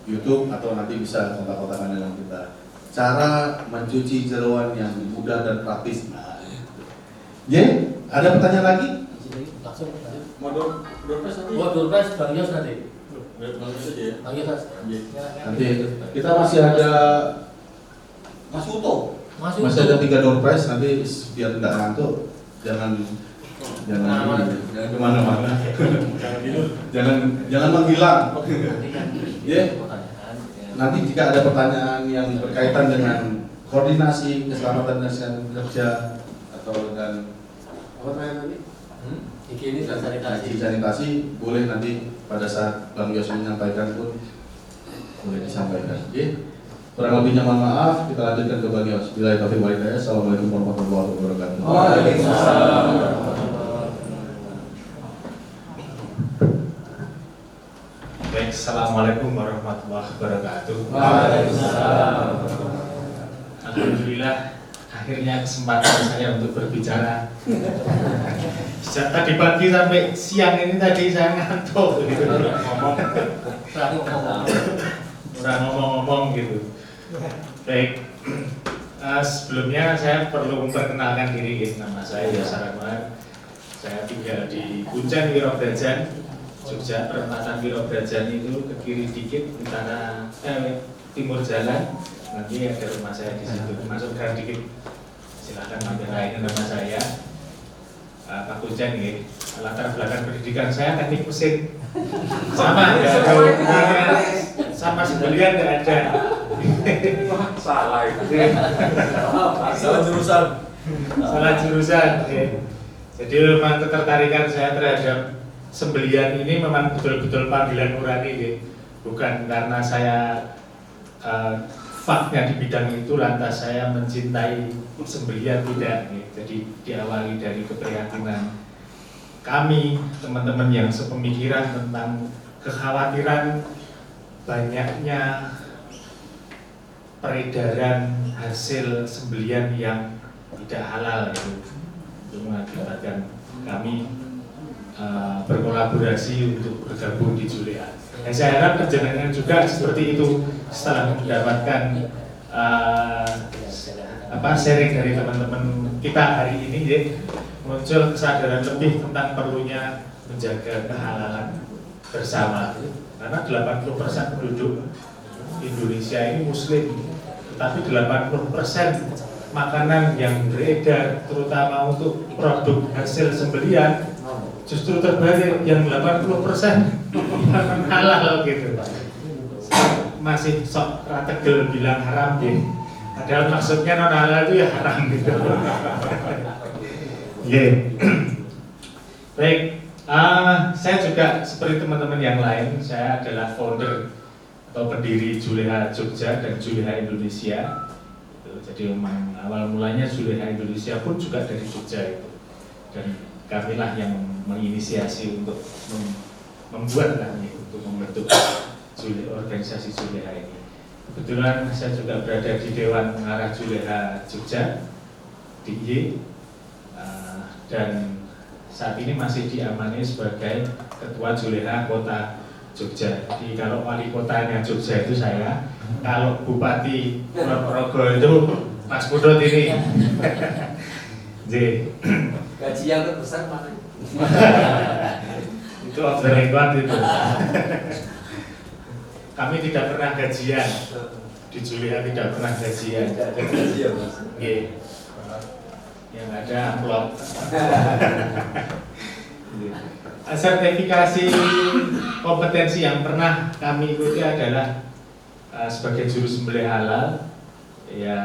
YouTube atau nanti bisa kontak-kontakan dengan kita. Cara mencuci jeroan yang mudah dan praktis. Nah, ada pertanyaan lagi? Langsung Mau doorpress nanti? doorpress Bang Yos nanti. Bang Yos aja ya. Bang Yos. Nanti kita masih ada Mas Uto. Masih ada 3 doorpress, nanti biar tidak ngantuk jangan kemana-mana. jangan menghilang. Nanti jika ada pertanyaan yang berkaitan dengan koordinasi keselamatan dan kesehatan kerja atau dengan apa terakhir tadi? Higienis dan sanitasi. Sanitasi boleh nanti pada saat Bang Yos menyampaikan pun boleh disampaikan. Kurang lebihnya mohon maaf, kita lanjutkan ke Bang Yos. Bila taufiq wal hidayah. Assalamualaikum warahmatullahi wabarakatuh. Waalaikumsalam. Baik, assalamualaikum warahmatullahi wabarakatuh. Waalaikumsalam. Alhamdulillah, akhirnya kesempatan saya untuk berbicara. Sejak tadi pagi sampai siang ini tadi saya ngantuk gitu. Kurang ngomong-ngomong gitu. Baik, sebelumnya saya perlu memperkenalkan diri. Nama saya Yasar Akbar. Saya tinggal di Kuncen Wirobrajan, Jogja. Perempatan Wirobrajan itu ke kiri dikit, timur jalan. Nanti ada rumah saya di situ. Masuk gang dikit, silahkan mampir lain nama saya. Pak Kuncen ini. Latar belakang pendidikan saya teknik mesin. Sama, nggak ada hubungannya sama sembelian, nggak ada. Salah itu. Salah jurusan. Salah jurusan. Jadi memang ketertarikan saya terhadap sembelian ini memang betul-betul panggilan nurani, bukan karena saya faknya di bidang itu lantas saya mencintai sembelian, tidak. Jadi diawali dari keprihatinan kami, teman-teman yang sepemikiran tentang kekhawatiran banyaknya peredaran hasil sembelian yang tidak halal itu mengakibatkan kami berkolaborasi untuk bergabung di Juleha. Dan saya harap perjalanan juga seperti itu setelah mendapatkan sharing dari teman-teman kita hari ini, muncul kesadaran lebih tentang perlunya menjaga kehalalan bersama. Karena 80% penduduk Indonesia ini Muslim, tetapi 80% makanan yang beredar terutama untuk produk hasil sembelian justru terbalik, yang 80% halal gitu. Masih sok rategel bilang haram gitu. Padahal maksudnya non halal itu ya haram gitu. Baik, saya juga seperti teman-teman yang lain, saya adalah founder atau pendiri Juleha Jogja dan Juleha Indonesia. Jadi memang awal mulanya Juleha Indonesia pun juga dari Jogja itu, dan kamilah yang menginisiasi untuk membuat untuk membentuk organisasi Juleha ini. Kebetulan saya juga berada di Dewan Pengarah Juleha Jogja, DIY, dan saat ini masih diamani sebagai Ketua Juleha Kota Jogja. Jadi kalau wali kotanya Jogja itu saya, kalau Bupati Purworejo itu Mas Pudot ini. Gaji yang terbesar mana? Itu off the record itu. Kami tidak pernah gajian di Juleha, tidak pernah gajian. Tidak ada gaji ya Mas. Yang ada amplop. Sertifikasi kompetensi yang pernah kami ikuti adalah sebagai juru sembelih halal, ya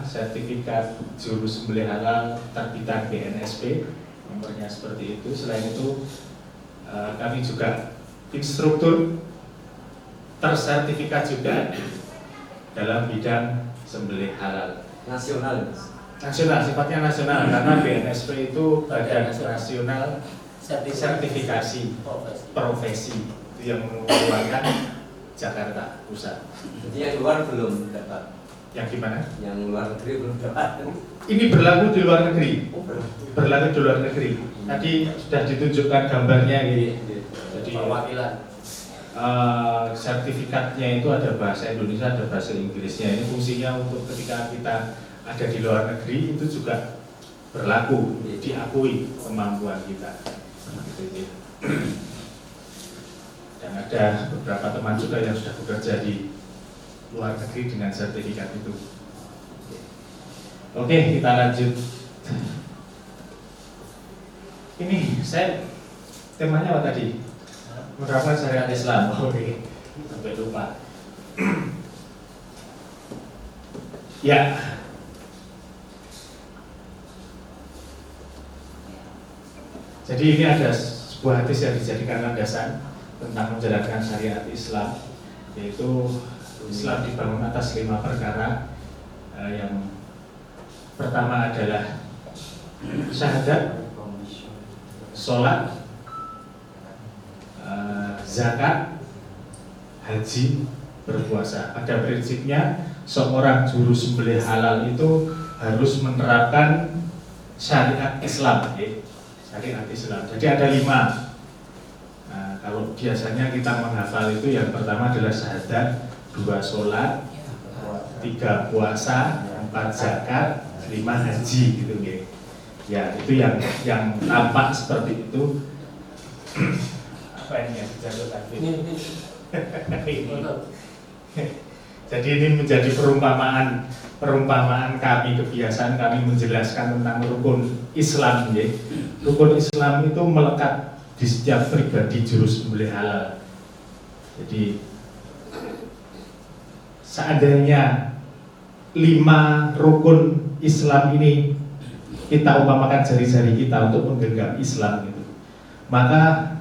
sertifikat juru sembelih halal terbitan BNSP, nomornya seperti itu. Selain itu kami juga instruktur tersertifikat juga dalam bidang sembelih halal. Nasional Mas. Nasional, sifatnya nasional karena BNSP itu Badan Nasional Sertifikasi Profesi, itu yang mengeluarkan Jakarta Pusat. Jadi yang luar belum dapat. Yang gimana? Yang luar negeri belum dapat. Ini berlaku di luar negeri. Oh, Berlaku di luar negeri. Tadi sudah ditunjukkan gambarnya gitu. Jadi perwakilan. Sertifikatnya itu ada bahasa Indonesia, ada bahasa Inggrisnya. Ini fungsinya untuk ketika kita ada di luar negeri itu juga berlaku, diakui kemampuan kita. Dan ada beberapa teman juga yang sudah bekerja di luar negeri dengan sertifikat itu. Oke, kita lanjut. Ini saya temanya apa tadi? Menerapkan syariat Islam. Oke, sampai lupa. Ya. Jadi ini ada sebuah hadis yang dijadikan landasan tentang menjalankan syariat Islam, yaitu Islam dibangun atas 5 perkara. Yang pertama adalah syahadat, sholat, zakat, haji, berpuasa. Pada prinsipnya seorang juru sembelih halal itu harus menerapkan syariat Islam, syariat Islam. Jadi ada 5. Nah, kalau biasanya kita menghafal itu yang pertama adalah syahadat, 2 sholat, 3 puasa, 4 zakat, 5 haji gitu. Ya, itu yang tampak seperti itu. Apa ini yang dijaga tadi? Ini. Jadi ini menjadi perumpamaan kami, kebiasaan kami menjelaskan tentang rukun Islam. Ya. Rukun Islam itu melekat di setiap pribadi juru sembelih halal. Jadi seandainya 5 rukun Islam ini kita umpamakan jari-jari kita untuk menggenggam Islam gitu, maka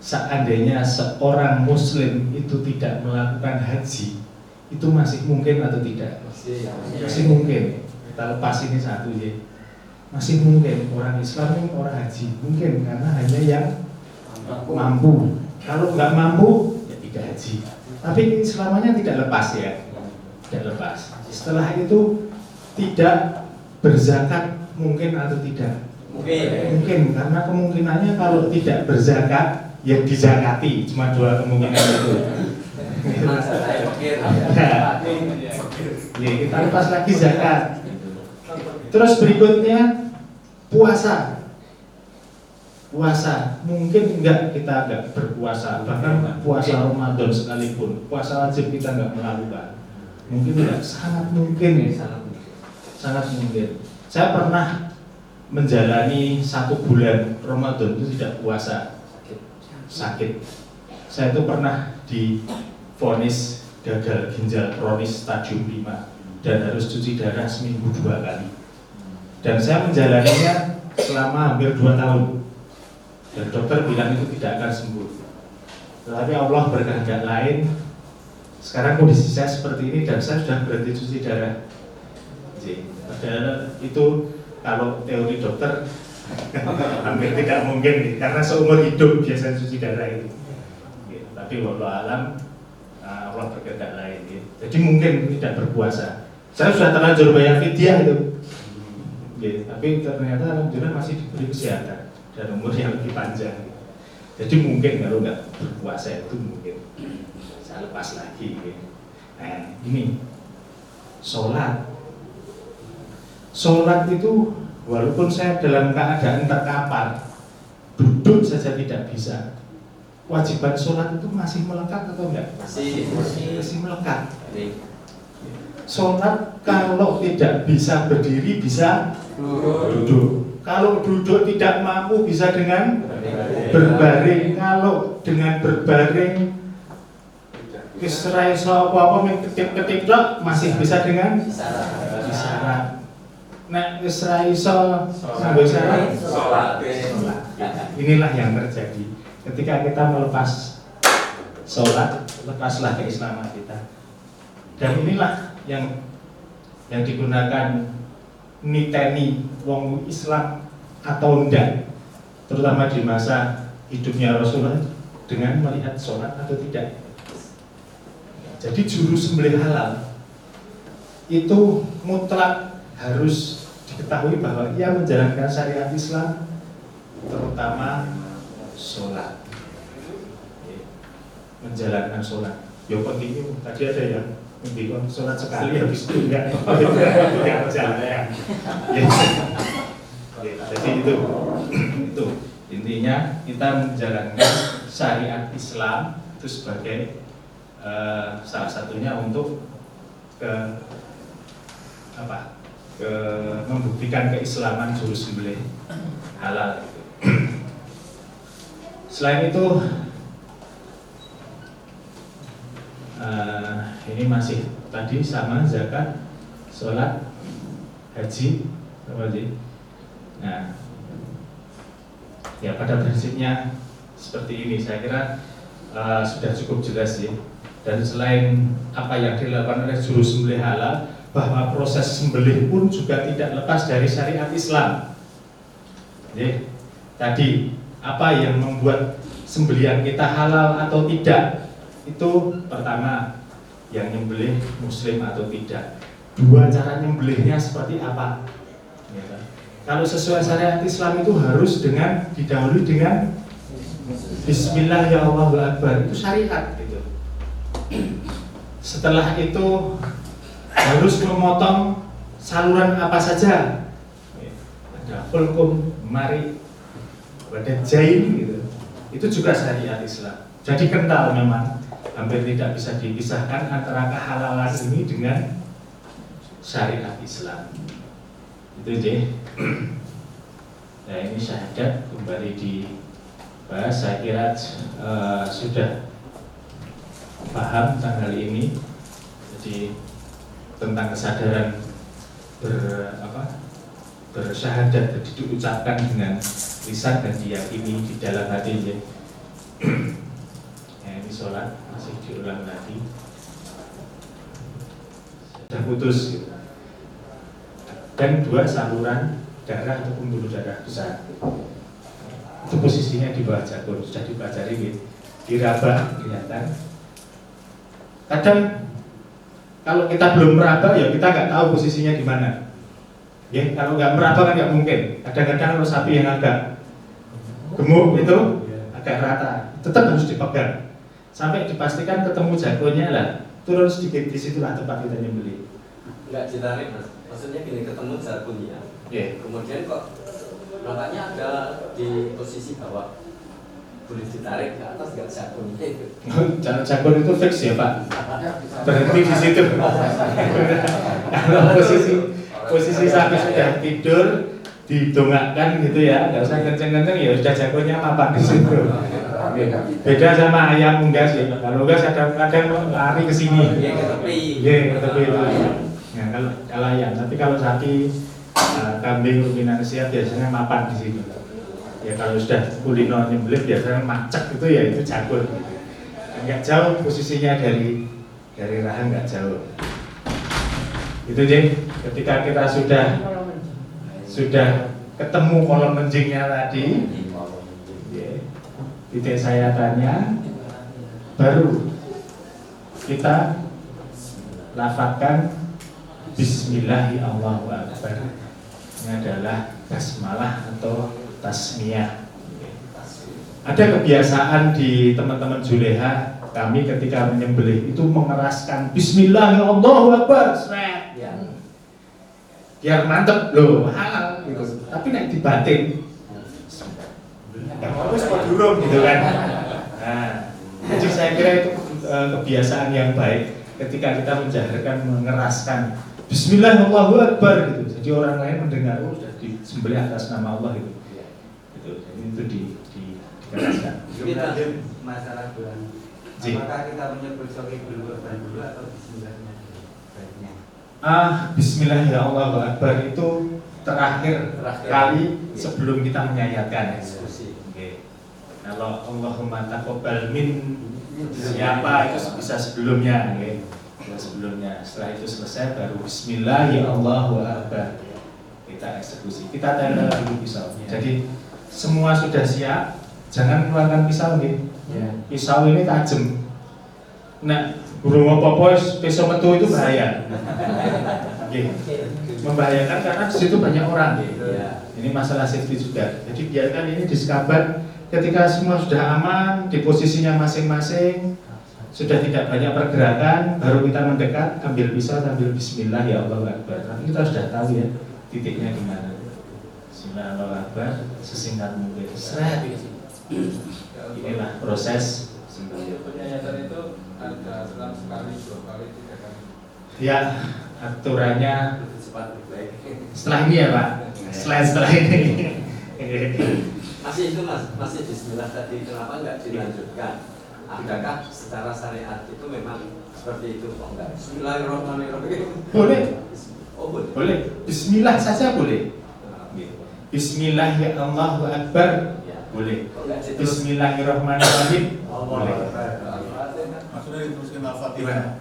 seandainya seorang Muslim itu tidak melakukan haji, itu masih mungkin atau tidak? Masih mungkin. Kita lepas ini satu ya, masih mungkin orang Islam ini orang haji mungkin karena hanya yang mampu. Kalau nggak mampu ya tidak haji. Tapi selamanya tidak lepas ya, tidak lepas. Setelah itu tidak berzakat mungkin atau tidak? Mungkin karena kemungkinannya kalau tidak berzakat ya dizakati, cuma 2 kemungkinan itu. Ya, kita lepas lagi zakat. Terus berikutnya puasa. Puasa mungkin enggak, kita enggak berpuasa, bahkan puasa Ramadan sekalipun, puasa wajib kita enggak melakukan. Mungkin tidak, sangat mungkin. Sangat mungkin. Saya pernah menjalani 1 bulan Ramadan itu tidak puasa, sakit. Saya itu pernah divonis gagal ginjal kronis stadium 5 dan harus cuci darah seminggu 2 kali. Dan saya menjalaninya selama hampir 2 tahun. Dan dokter bilang itu tidak akan sembuh. Tetapi Allah berkehendak lain. Sekarang kondisi saya seperti ini dan saya sudah berhenti cuci darah. Padahal itu kalau teori dokter hampir tidak mungkin karena seumur hidup biasa cuci darah itu. Tapi wallahu alam Allah berkehendak lain. Jadi mungkin tidak berpuasa. Saya sudah terlanjur bayar fidyah itu. Tapi ternyata alhamdulillah masih diberi kesehatan dan umur yang lebih panjang. Jadi mungkin kalau nggak berpuasa itu mungkin saya lepas lagi. Nah ini sholat. Sholat itu walaupun saya dalam keadaan terkapar, duduk saja tidak bisa. Kewajiban sholat itu masih melekat atau enggak? Masih melekat. Sholat kalau tidak bisa berdiri bisa duduk. Kalau duduk tidak mampu bisa dengan berbaring. Kalau dengan berbaring Israel apa-apa ketip-ketip masih bisa dengan isyarat. Nah, Israel sambil sholat. Inilah yang terjadi ketika kita melepas sholat, lepaslah keislaman kita. Dan inilah yang digunakan niteni wong Islam atau enggak, terutama di masa hidupnya Rasulullah dengan melihat sholat atau tidak. Jadi juru sembelih halal itu mutlak harus diketahui bahwa ia menjalankan syariat Islam, terutama sholat, menjalankan sholat. Ya penting tadi ada yang mendikon sholat sekali habis itu enggak jalan. Jadi itu intinya kita menjalankan syariat Islam itu sebagai salah satunya untuk membuktikan keislaman juru sembelih halal. Selain itu ini masih tadi sama zakat, sholat, haji, apa sih? Nah, ya pada prinsipnya seperti ini. Saya kira sudah cukup jelas ya. Dan selain apa yang dilakukan oleh juru sembelih halal, bahwa proses sembelih pun juga tidak lepas dari syariat Islam. Jadi, tadi apa yang membuat sembelihan kita halal atau tidak? Itu pertama, yang nyembelih muslim atau tidak. 2, cara nyembelihnya seperti apa? Ya, kan? Kalau sesuai syariat Islam itu harus didahului dengan Bismillah ya Allahu Akbar, itu syariat gitu. Setelah itu harus memotong saluran apa saja. ada hulkum, mari, ada jain gitu. Itu juga syariat Islam. Jadi kental memang, hampir tidak bisa dipisahkan antara kehalalan ini dengan syariat Islam. Itu deh. Nah ini syahadat kembali dibahas. Saya kira sudah paham tentang hal ini. Jadi tentang kesadaran bersyahadat jadi diucapkan dengan lisan dan diyakini di dalam hati ya. Ya, ini sholat masih diulang lagi, sudah putus gitu. Dan 2 saluran darah atau pembuluh darah besar itu posisinya di bawah janggut, sudah dipelajari gitu. Diraba kelihatan. Kadang kalau kita belum meraba ya kita nggak tahu posisinya di mana. Ya, kalau nggak meraba kan nggak mungkin. Kadang-kadang kalau sapi yang agak gemuk itu agak rata, tetap harus dipegang sampai dipastikan ketemu jagonya lah. Turun sedikit, di situlah tempat kita nyembelih. Nggak ditarik mas, maksudnya gini, ketemu jagonya. Kemudian kok nampaknya ada di posisi bawah, boleh ditarik ke atas nggak jagonya itu? Jagon itu fix ya Pak, berhenti di situ. Kalau posisi sapi sudah tidur didongakkan gitu ya, nggak usah kenceng-kenceng ya sudah jagonya mapan di situ. Beda sama ayam unggas ya, kalau unggas kadang-kadang lari ke sini. Iya ke tepi. Iya ke tepi itu. Nah kalau ayam, tapi kalau sapi, kambing, ruminansia biasanya mapan di situ. Ya kalau sudah kulino nyembelih biasanya macet itu ya itu jagon. Nggak jauh posisinya dari rahang, nggak jauh. Itu jadi ketika kita sudah ketemu kolom menjingnya tadi, titik saya tanya, baru kita lafazkan Bismillahirrahmanirrahim. Ini adalah basmalah atau tasmiyah. Ada kebiasaan di teman-teman Juleha, kami ketika menyembelih itu mengeraskan Bismillahirrahmanirrahim. Biar mantep loh, halal gitu. Tapi nek dibatin, yang bagus kok durung gitu kan. Nah, jadi saya kira itu kebiasaan yang baik ketika kita menjaharkan, mengeraskan Bismillahirrahmanirrahim gitu. Jadi orang lain mendengar, oh sudah disembelih atas nama Allah gitu. Jadi itu dikeraskan. Kita masalah bulan. Apakah kita menyebut soki dulu atau bismillahnya? Bismillahirrahmanirrahim itu terakhir kali sebelum kita menyayatkan. Okay. Kalau Allahumma taqabbal min siapa itu bisa sebelumnya, okay. Sebelumnya. Setelah itu selesai baru Bismillahirrahmanirrahim kita eksekusi. Kita tanda dulu pisau. Jadi semua sudah siap, jangan keluarkan pisau nih. Pisau ini tajam. Nah, burung apa-apa pisau metu itu bahaya. Membahayakan karena di situ banyak orang. Ini masalah safety juga. Jadi biarkan ini disekabat. Ketika semua sudah aman di posisinya masing-masing, sudah tidak banyak pergerakan, baru kita mendekat, ambil pisau, ambil Bismillah ya Allah Akbar. Tapi kita sudah tahu ya titiknya di mana. Bismillah Allah Akbar, sesingkat mungkin. Inilah proses. Penyayatan itu ada selang sekali, 2 kali, 3 kali. Ya, aturannya setelah ini ya Pak. Setelah ini. Masih itu mas, masih Bismillah tadi, kenapa nggak dilanjutkan? Adakah secara syariat itu memang seperti itu? Oh enggak, Bismillahirrahmanirrahim. Boleh. Oh boleh. Boleh. Bismillah saja boleh. Bismillah ya Allahu Akbar. Boleh. Bismillahirrahmanirrahim. Boleh. Maksudnya diteruskan Al-Fatihah.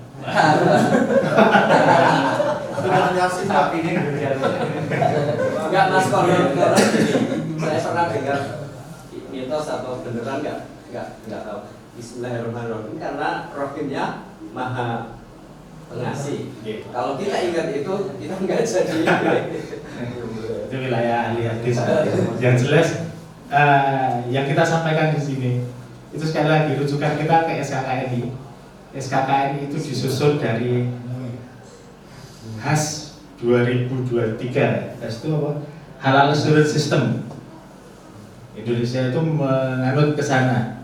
Enggak mas, kalau saya pernah dengar mitos atau beneran nggak tahu Bismillahirrahmanirrahim karena rohimnya maha pengasih. Kalau kita ingat itu kita nggak jadi. Itu wilayah ahli hadis. Yang jelas yang kita sampaikan di sini itu sekali lagi rujukan kita ke SKKNI. SKKNI itu disusun dari HAS 2023. HAS itu apa? halal assurance system. Indonesia itu menganut ke sana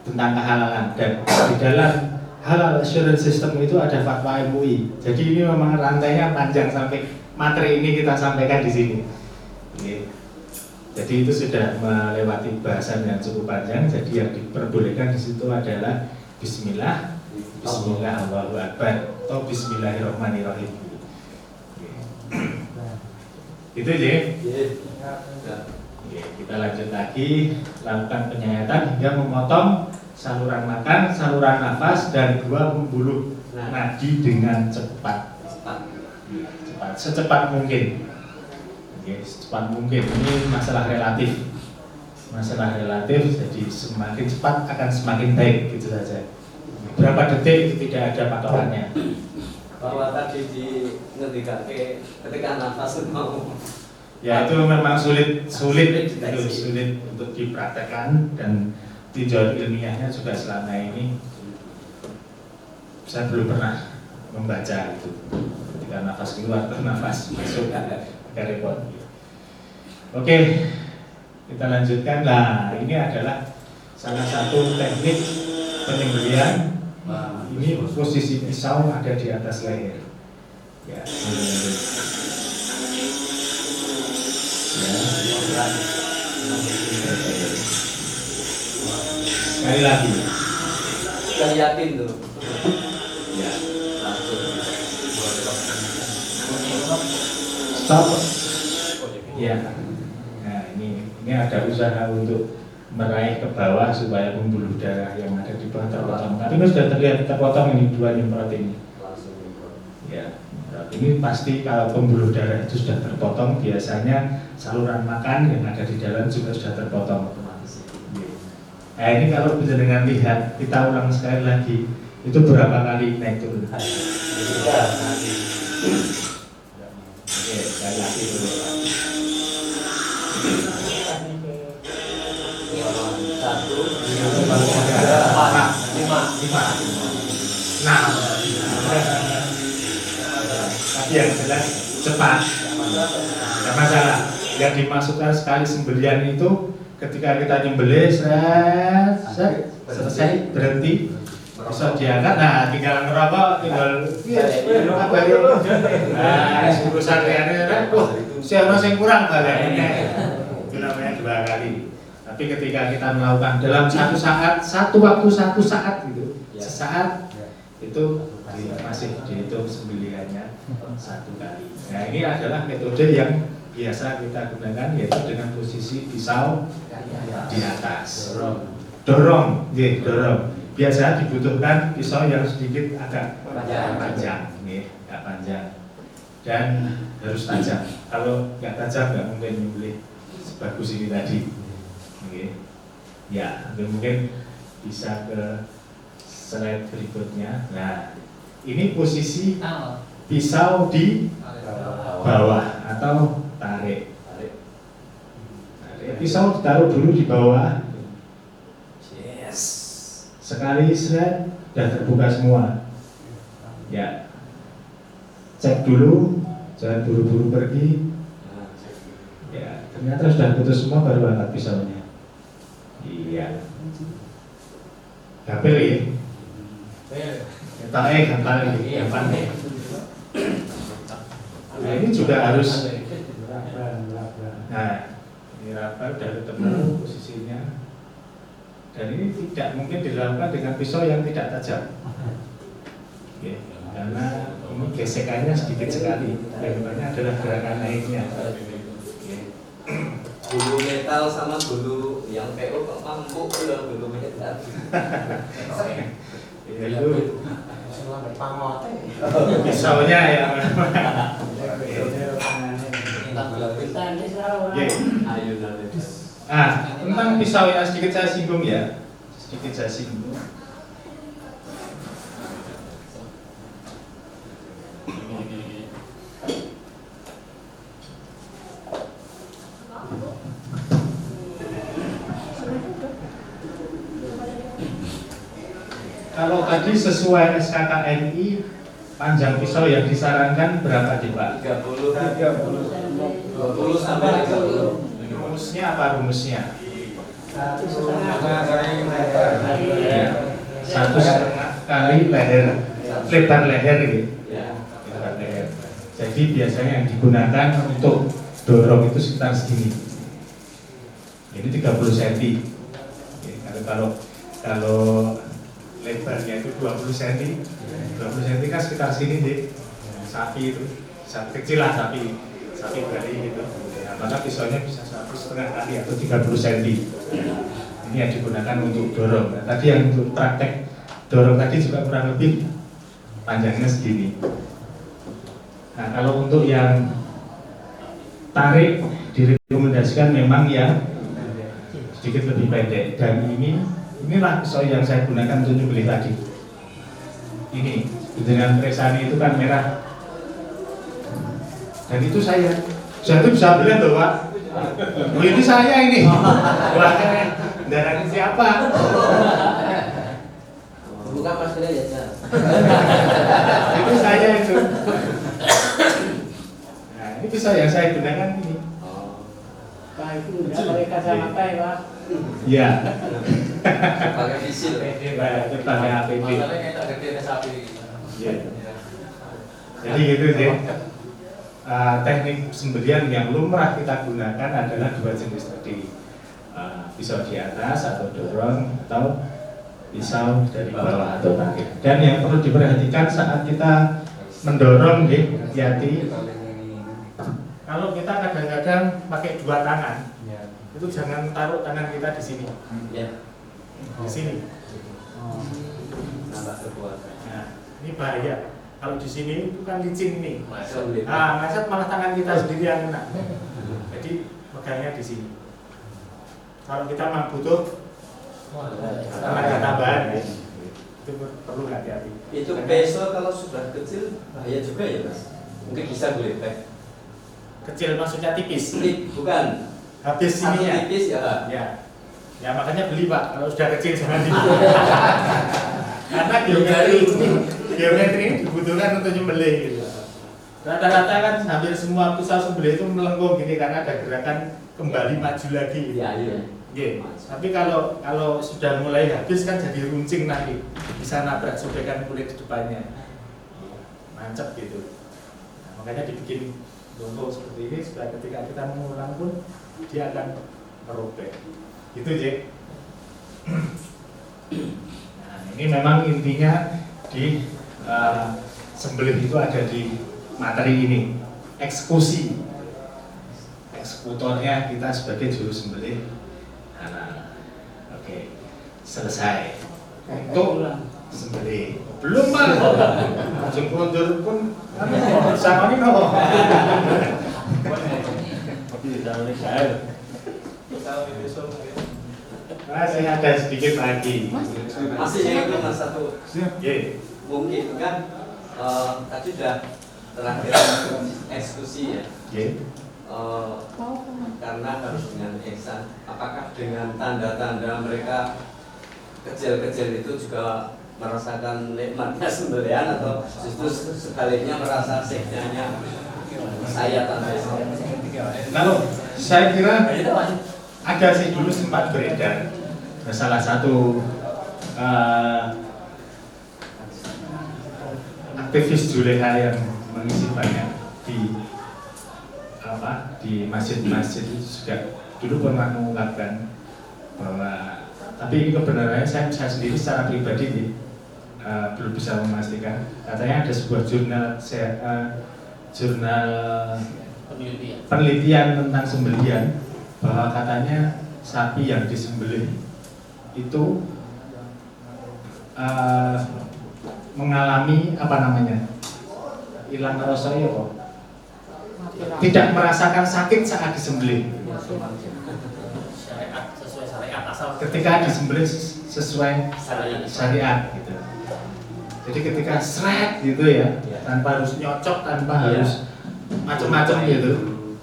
tentang kehalalan, dan di dalam halal assurance system itu ada fatwa MUI. Jadi ini memang rantainya panjang sampai materi ini kita sampaikan di sini. Oke. Jadi itu sudah melewati bahasan yang cukup panjang. Jadi yang diperbolehkan di situ adalah Bismillah, Bismillah, Allahu Akbar, atau Bismillahirrahmanirrahim. Oke. Itu ya. Oke, kita lanjut lagi, lakukan penyayatan hingga memotong saluran makan, saluran nafas, dan 2 pembuluh nadi dengan cepat. Secepat mungkin. Oke, secepat mungkin. Ini masalah relatif. Masalah relatif, jadi semakin cepat akan semakin baik, gitu saja. Berapa detik itu tidak ada patokannya. Bahwa tadi di ketika nafas mau, Ya itu memang sulit untuk dipraktekkan, dan tinjauan ilmiahnya juga selama ini saya belum pernah membaca itu. Ketika nafas keluar atau nafas masuk, agak repot. Oke, kita lanjutkan. Nah, ini adalah salah satu teknik penyembelihan. Ini posisi pisau ada di atas leher. Ya, sekali lagi. kita yakin tuh. Ya, Langsung. stop. Ya, nah ini ada usaha untuk meraih ke bawah supaya pembuluh darah yang ada di bawah terpotong. Tapi ini sudah terlihat terpotong ini 2 nyemprot ini. Langsung. Ya, ini pasti kalau pembuluh darah itu sudah terpotong, biasanya saluran makan yang ada di dalam juga sudah terpotong. Nah ini kalau dengan lihat, kita ulang sekali lagi, itu berapa kali naik turun? Oke, sekali lagi dulu. 5. Tapi yang jelas cepat, tidak masalah. Yang dimasukkan sekali sembelian itu ketika kita nyembelih, selesai berhenti, bisa diangkat. Nah, tinggal ngerokok, tinggal apa ya? Nah, urusan liane, siapa yang kurang bagiannya? Itu namanya 2 kali. Tapi ketika kita melakukan dalam satu waktu satu saat gitu, sesaat itu masih dihitung sembelihannya 1 kali. Nah, ini adalah metode yang biasa kita gunakan, yaitu dengan posisi pisau di atas. Dorong. Biasa dibutuhkan pisau yang sedikit agak panjang, agak panjang, dan harus tajam. Kalau nggak tajam nggak mungkin nyembelih sebagus ini tadi. Ya, mungkin bisa ke slide berikutnya. Nah, ini posisi pisau di bawah atau tarik. Pisau ditaruh dulu di bawah. Yes. Sekali sudah terbuka semua. Ya, cek dulu, jangan buru-buru pergi. Ya, ternyata sudah putus semua, baru angkat pisaunya. Iya. Gapel ya. Gampang ini. Nah, ini juga harus. Nah, ini rapel sudah ketemu posisinya. Dan ini tidak mungkin dilakukan dengan pisau yang tidak tajam. Oke, karena ini gesekannya sedikit sekali. Yang adalah gerakan naiknya. Bulu metal sama bulu yang PO kok mampu loh, bulu metal. Itu pisaunya yang Ayo nanti. Tentang pisau yang sedikit saya singgung ya. Kalau tadi sesuai SKKNI panjang pisau yang disarankan berapa nih Pak? 20 sampai 30. Rumusnya apa rumusnya? 1,5 kali leher, lebar leher gitu. Ya. Lebar leher. Jadi biasanya yang digunakan untuk dorong itu sekitar segini. Ini 30 cm. Kalau lebarnya itu 20 cm, 20 cm kan sekitar sini deh. Sapi itu, sapi kecil lah sapi bali gitu. Nah, maka pisaunya bisa 1,5 kali atau 30 cm. Ini yang digunakan untuk dorong. Nah, tadi yang untuk praktek dorong tadi juga kurang lebih panjangnya segini. Nah, kalau untuk yang tarik direkomendasikan memang yang sedikit lebih pendek. Dan inilah pisau yang saya gunakan untuk nyembelih tadi. Ini dengan Tresani itu kan merah. Dan itu saya itu bisa bilang loh Pak. Oh, ini saya ini. Wah, darahnya siapa? Bukan masalah ya, Cak. Itu saya itu. Nah, ini pisau yang saya gunakan ini. Pak itu udah pakai kacamata ya Pak. Iya. Pakai visil. Itu pakai APD. Masalahnya kita gede sapi. Iya. Jadi gitu sih. Teknik sembelian yang lumrah kita gunakan adalah dua jenis tadi, pisau di atas atau dorong atau pisau dari bawah atau tarik. Dan yang perlu diperhatikan saat kita mendorong, hati-hati. Kalau kita kadang-kadang pakai dua tangan, itu jangan taruh tangan kita di sini, Ya. di sini. Nambah kekuatan. Nah, ini bahaya. Kalau di sini itu kan licin nih. Sulit. Masa malah tangan kita sendiri yang kena. Jadi pegangnya di sini. Kalau kita memang butuh tenaga tambahan, itu perlu hati-hati. Itu pisau kalau sudah kecil bahaya juga ya Mas. Mungkin bisa gelepek. Kecil maksudnya tipis. Bukan. Habis Satu sininya. tipis ya. Ya makanya beli Pak. Kalau sudah kecil jangan dibeli. Karena geometri ini dibutuhkan untuk nyembelih gitu. Rata-rata kan hampir semua pisau sembelih itu melengkung gini karena ada gerakan kembali maju lagi. Iya, iya. Yeah. Tapi kalau sudah mulai habis kan jadi runcing nanti, bisa nabrak sobekan kulit di depannya, mancep gitu. Nah, makanya dibikin logo seperti ini supaya ketika kita mengulang pun dia akan merobek. Gitu Jack. Nah, ini memang intinya di sembelih itu ada di materi ini, eksekusi. Eksekutornya kita sebagai juru sembelih. Nah, oke, selesai untuk sembelih. Belum Pak, langsung kondur pun sama ini kok. Nah, saya ada sedikit lagi. Masih yang belum Mas satu. Yeah. Mungkin kan tadi sudah terakhir eksekusi ya. Yeah. Karena harus dengan ihsan. Apakah dengan tanda-tanda mereka kecil-kecil itu juga merasakan nikmatnya sembelihan atau justru sebaliknya merasa siknyanya saya tanpa Kalau saya kira ada sih dulu sempat beredar salah satu aktivis Juleha yang mengisi banyak di masjid-masjid itu juga dulu pernah mengungkapkan bahwa tapi ini kebenarannya saya sendiri secara pribadi belum bisa memastikan. Katanya ada sebuah jurnal penelitian tentang sembelihan bahwa katanya sapi yang disembelih itu mengalami hilang rasa ya kok, tidak merasakan sakit saat disembelih ketika disembelih sesuai syariat gitu. Jadi ketika seret gitu ya, tanpa harus nyocok, tanpa harus macam-macam gitu,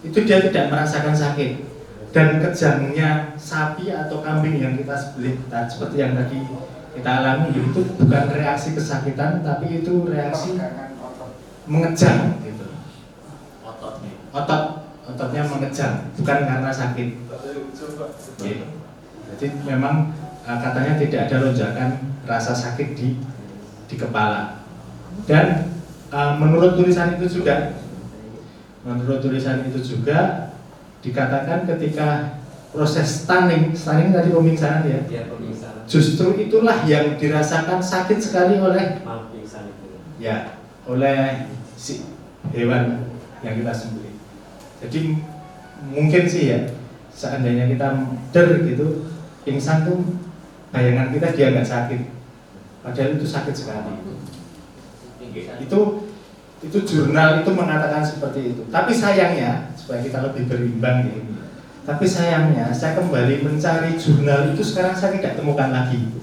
itu dia tidak merasakan sakit. Dan kejangnya sapi atau kambing yang kita sembelih, seperti yang tadi kita alami, itu bukan reaksi kesakitan, tapi itu reaksi mengejang gitu. Ototnya mengejang, bukan karena sakit. Gitu. Jadi memang katanya tidak ada lonjakan rasa sakit di kepala. Dan menurut tulisan itu juga dikatakan ketika proses stunning tadi pemingsanan ya, Dia pemeriksaan justru itulah yang dirasakan sakit sekali oleh pemeriksaan itu. oleh si hewan yang kita sembelih. Jadi mungkin sih ya, seandainya kita gitu, pingsan tuh bayangan kita dia nggak sakit, padahal itu sakit sekali. Itu jurnal itu mengatakan seperti itu. Tapi sayangnya, supaya kita lebih berimbang ya, tapi sayangnya saya kembali mencari jurnal itu, sekarang saya tidak temukan lagi.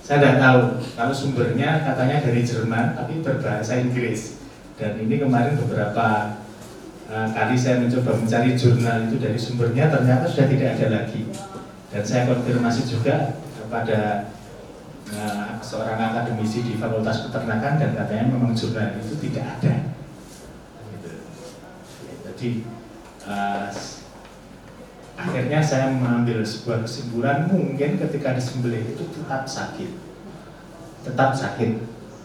Saya tidak tahu kalau sumbernya katanya dari Jerman tapi berbahasa Inggris. Dan ini kemarin beberapa kali saya mencoba mencari jurnal itu dari sumbernya, ternyata sudah tidak ada lagi. Dan saya konfirmasi juga kepada seorang akademisi di Fakultas Peternakan, dan katanya memang jurnal itu tidak ada. Jadi akhirnya saya mengambil sebuah kesimpulan, mungkin ketika disembelih itu tetap sakit,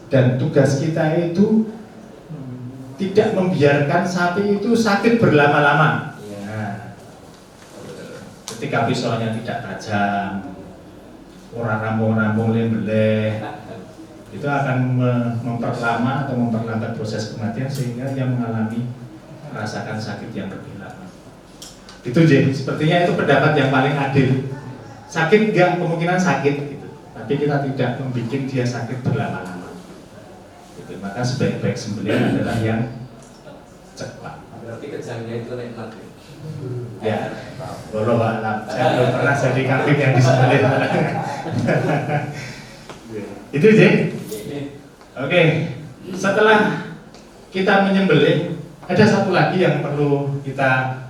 dan tugas kita itu tidak membiarkan sapi itu sakit berlama-lama. Ketika pisaunya tidak tajam, orang rambung-rambung lembeleh, itu akan memperlama atau memperlambat proses kematian sehingga dia mengalami merasakan sakit yang lebih lama. Itu jadi sepertinya itu pendapat yang paling adil. Sakit enggak, kemungkinan sakit gitu, tapi kita tidak membuat dia sakit berlama-lama. Gitu. Maka sebaik-baik sembelihan adalah yang cepat. Berarti kejangnya itu nikmat. Ya, wallahu a'lam. Saya belum pernah jadi kambing yang disembelih. Itu sih. Oke, setelah kita menyembelih, ada satu lagi yang perlu kita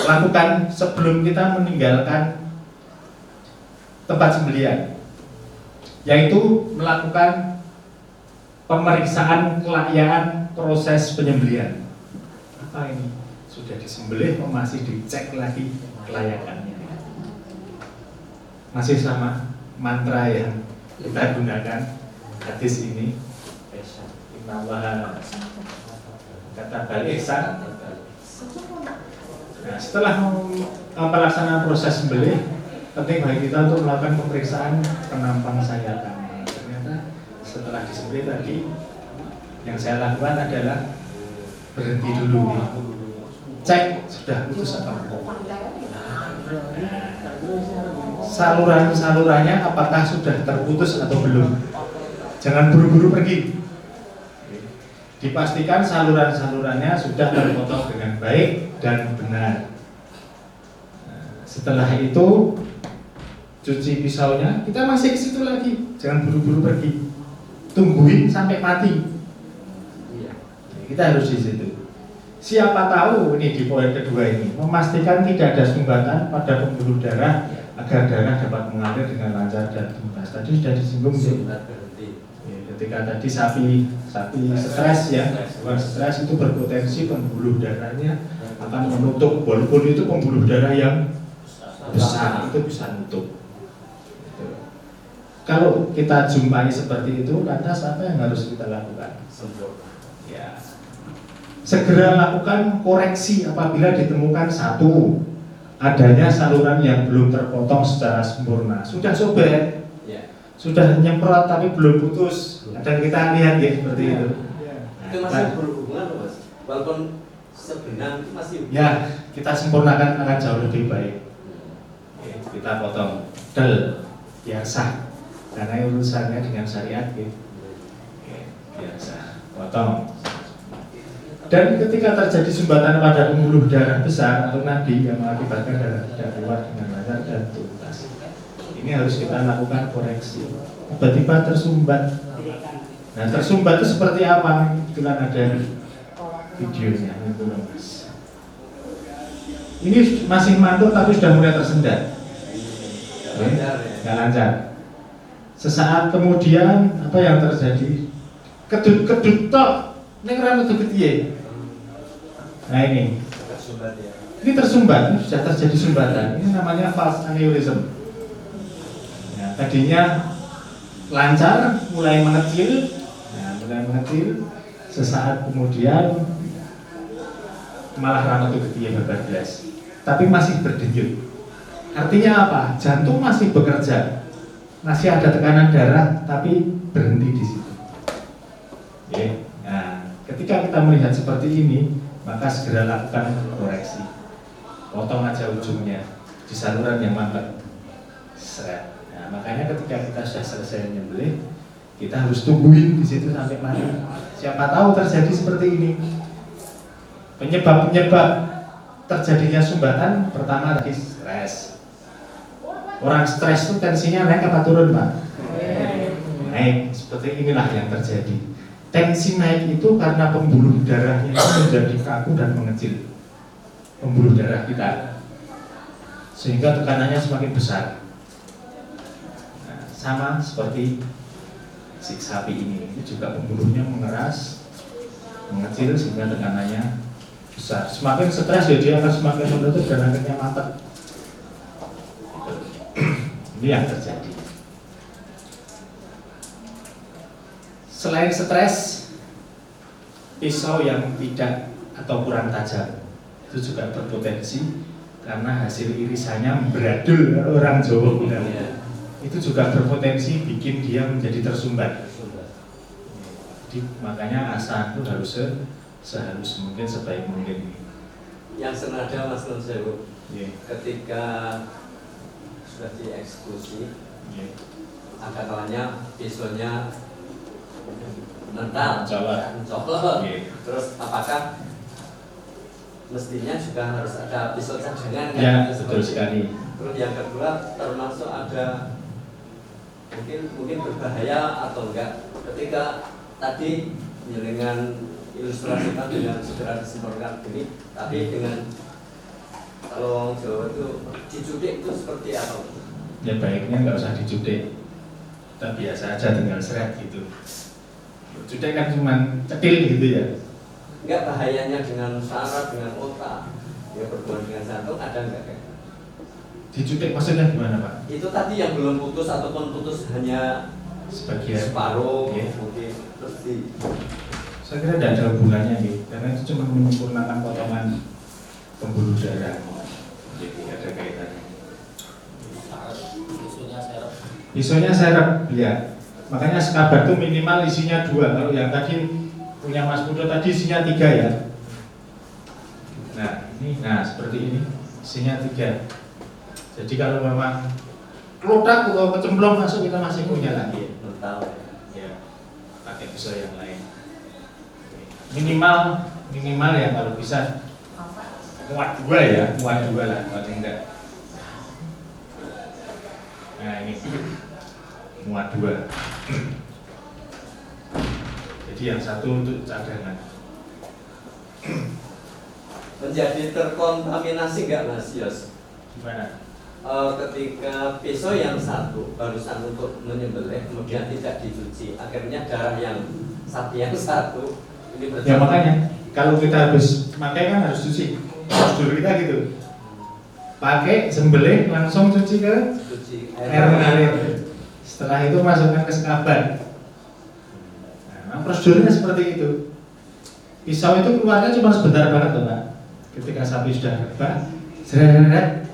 lakukan sebelum kita meninggalkan tempat sembelihan, yaitu melakukan pemeriksaan kelayakan proses penyembelihan. Apa ini? Sudah disembelih, masih dicek lagi kelayakannya. Masih sama mantra yang kita gunakan hadis ini. Innallaha katabal ihsan. Nah, setelah pelaksanaan proses sembelih, penting bagi kita untuk melakukan pemeriksaan penampang sayatan. Ternyata setelah disembelih tadi, yang saya lakukan adalah berhenti dulu nih. Cek sudah putus atau belum. Saluran-salurannya apakah sudah terputus atau belum. Jangan buru-buru pergi. Dipastikan saluran-salurannya sudah terpotong dengan baik dan benar. Setelah itu cuci pisaunya, kita masih ke situ lagi. Jangan buru-buru pergi. Tungguin sampai mati. Kita harus di situ. Siapa tahu ini di poin kedua ini memastikan tidak ada sumbatan pada pembuluh darah agar darah dapat mengalir dengan lancar dan tuntas. Tadi sudah disinggung sih. Ketika tadi sapi stres ya, stres itu berpotensi pembuluh darahnya akan menutup, walaupun itu pembuluh darah yang besar itu bisa nutup. Kalau kita jumpai seperti itu, lantas apa yang harus kita lakukan? Ya, segera lakukan koreksi apabila ditemukan satu, adanya saluran yang belum terpotong secara sempurna, sudah sobek, sudah nyemprot tapi belum putus, dan kita lihat ya seperti itu. Itu masih berhubungan loh mas, walaupun sebenarnya itu masih hubungan. Ya, kita sempurnakan akan jauh lebih baik. Kita potong del biasa, karena urusannya dengan syariat gitu. Biasa potong. Dan ketika terjadi sumbatan pada pembuluh darah besar atau nadi yang mengakibatkan darah tidak keluar dengan lancar dan tuntas, ini harus kita lakukan koreksi. Tiba-tiba tersumbat. Nah, tersumbat itu seperti apa? Itu kan ada videonya, itu loh mas. Ini masih mantul tapi sudah mulai tersendat. Nggak lancar. Sesaat kemudian apa yang terjadi? Kedut-kedut tok ning ora metu piye. Nah ini Tersumbat ya. ini tersumbat, ini sudah terjadi sumbatan. Ini namanya false aneurysm. Nah, tadinya lancar, mulai mengecil, sesaat kemudian malah ramah ketiga bablas, tapi masih berdenyut. Artinya apa? Jantung masih bekerja, masih ada tekanan darah, tapi berhenti di situ. Oke. Nah, ketika kita melihat seperti ini, maka segera lakukan koreksi. Potong aja ujungnya di saluran yang mampet. Seret. Nah, makanya ketika kita sudah selesai menyembelih, kita harus tungguin di situ sampai mati. Siapa tahu terjadi seperti ini. Penyebab-penyebab terjadinya sumbatan pertama tadi stres. Orang stres itu tensinya naik apa turun, Pak? Naik. Seperti inilah yang terjadi. Tensi naik itu karena pembuluh darahnya itu menjadi kaku dan mengecil. Pembuluh darah kita, sehingga tekanannya semakin besar. Nah, sama seperti si sapi ini juga pembuluhnya mengeras, mengecil sehingga tekanannya besar. Semakin stres ya dia akan semakin menutup dan akhirnya mampet. Ini yang terjadi. Selain stres, pisau yang tidak atau kurang tajam itu juga berpotensi karena hasil irisannya beradul, orang Jawa bilang. Itu juga berpotensi bikin dia menjadi tersumbat. Jadi makanya asa itu harus sehalus mungkin, sebaik mungkin. Yang senada Mas Nunsewu, Yeah. ketika sudah dieksekusi, Yeah. ada kalanya pisaunya mental, mencolok. Yeah. Terus apakah mestinya juga harus ada pisau cadangan? Ya, kan? betul sekali. Terus yang kedua termasuk ada mungkin berbahaya atau enggak ketika tadi dengan ilustrasikan dengan segera disemprotkan ini, tapi dengan kalau Jawa itu dicudik itu seperti apa? Ya baiknya nggak usah dicudik, kita biasa aja tinggal seret gitu. Cudik kan cuma cetil gitu ya. Enggak bahayanya dengan saraf, dengan otak, ya berhubungan dengan jantung ada enggak kayak? Dicudik maksudnya gimana, Pak? Itu tadi yang belum putus ataupun putus hanya Sebagian. separuh, Ya. mungkin terus di Saya kira tidak ada hubungannya gitu, karena itu cuma menyempurnakan potongan pembuluh darah. Jadi ada kaitannya. Pisaunya serep, ya. Makanya sekabat itu minimal isinya 2. Kalau yang tadi punya Mas Pudo tadi isinya 3 ya. Nah ini, seperti ini isinya 3. Jadi kalau memang kelotak atau kecemplung masuk, kita masih punya lagi. mental. Ya, pakai pisau yang lain. Minimal ya kalau bisa muat 2 ya, muat 2 lah, muat enggak. Nah ini muat 2. Jadi yang satu untuk cadangan. Menjadi terkontaminasi enggak Mas Yos? Gimana? Ketika pisau yang satu barusan untuk menyembelih kemudian tidak dicuci, akhirnya darah yang sapi yang satu ini Ya bercampur. makanya kalau kita habis pakai kan harus cuci. Prosedur kita gitu. Pakai, sembelih, langsung cuci ke Cuci air mengalir. Setelah itu masukkan ke sekabat. Nah, prosedurnya seperti itu. Pisau itu keluarnya cuma sebentar banget loh, Pak. Ketika sapi sudah rebah, seret,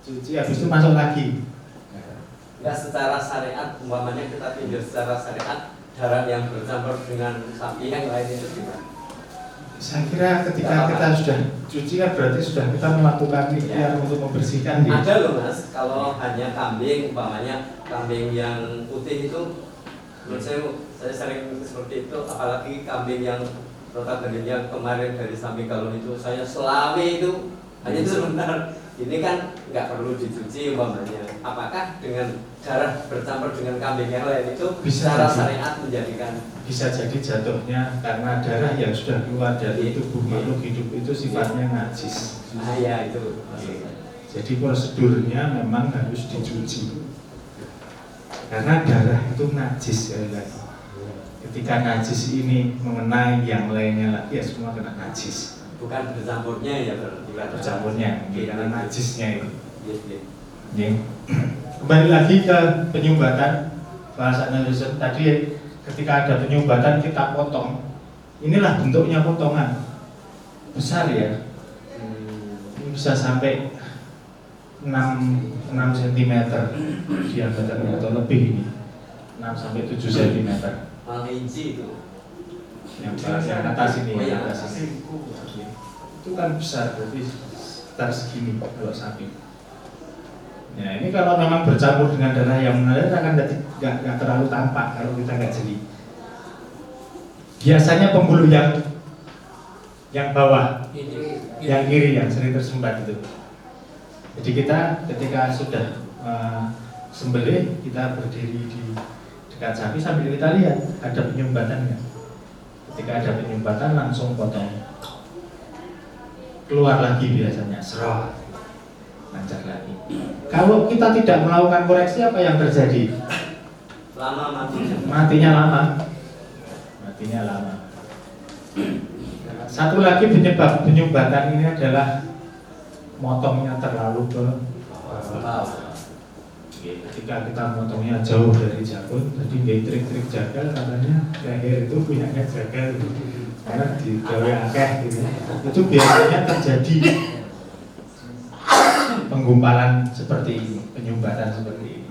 cuci, habis itu masuk lagi. Enggak secara syariat, umpamanya kita tinjau secara syariat darah yang bercampur dengan sapi yang lain itu gimana? Saya kira ketika kita sudah cuci kan berarti sudah kita melakukan ikhtiar untuk membersihkan dia. Ada loh Mas, kalau hanya kambing, umpamanya kambing yang putih itu, menurut saya sering seperti itu, apalagi kambing yang notabene kemarin dari samping Galon itu saya selami itu hanya sebentar. Ini kan nggak perlu dicuci umpamanya. Apakah dengan darah bercampur dengan kambing yang lain itu Bisa secara jadi. syariat menjadikan Bisa jadi jatuhnya karena darah yang sudah keluar dari tubuh makhluk hidup itu sifatnya najis. bahaya itu? Jadi prosedurnya memang harus dicuci. Karena darah itu najis sekali lagi. Ketika najis ini mengenai yang lainnya lagi, ya semua kena najis. Bukan bercampurnya ya berarti. Bercampurnya, karena najisnya itu. Yes, yes. Ya. Kembali lagi ke penyumbatan bahasanya Yusuf tadi, ketika ada penyumbatan kita potong. Inilah bentuknya potongan besar ya. Ini bisa sampai 6 cm diameternya atau lebih ini. 6 sampai 7 cm. Malah inci itu. Yang atas ini, Oh, yang atas atas. ini. Itu kan besar, berarti sekitar segini kalau sapi. Ya ini kalau memang bercampur dengan darah yang mengalir akan nggak terlalu tampak kalau kita nggak jeli. Biasanya pembuluh yang bawah, yang kiri yang sering tersumbat itu. Jadi kita ketika sudah sembelih, kita berdiri di dekat sapi sambil kita lihat ada penyumbatan nggak. Ketika ada penyumbatan langsung potong. Keluar lagi biasanya, serot, lancar lagi. Kalau kita tidak melakukan koreksi, apa yang terjadi? Lama matinya. Matinya lama. Matinya lama. Satu lagi penyebab penyumbatan ini adalah motongnya terlalu ke bawah. Ketika kita motongnya jauh dari janggut, jadi nggak trik-trik jagal katanya leher itu punyanya jagal, karena di gawe akeh gitu. Itu biasanya terjadi penggumpalan seperti ini, penyumbatan seperti ini.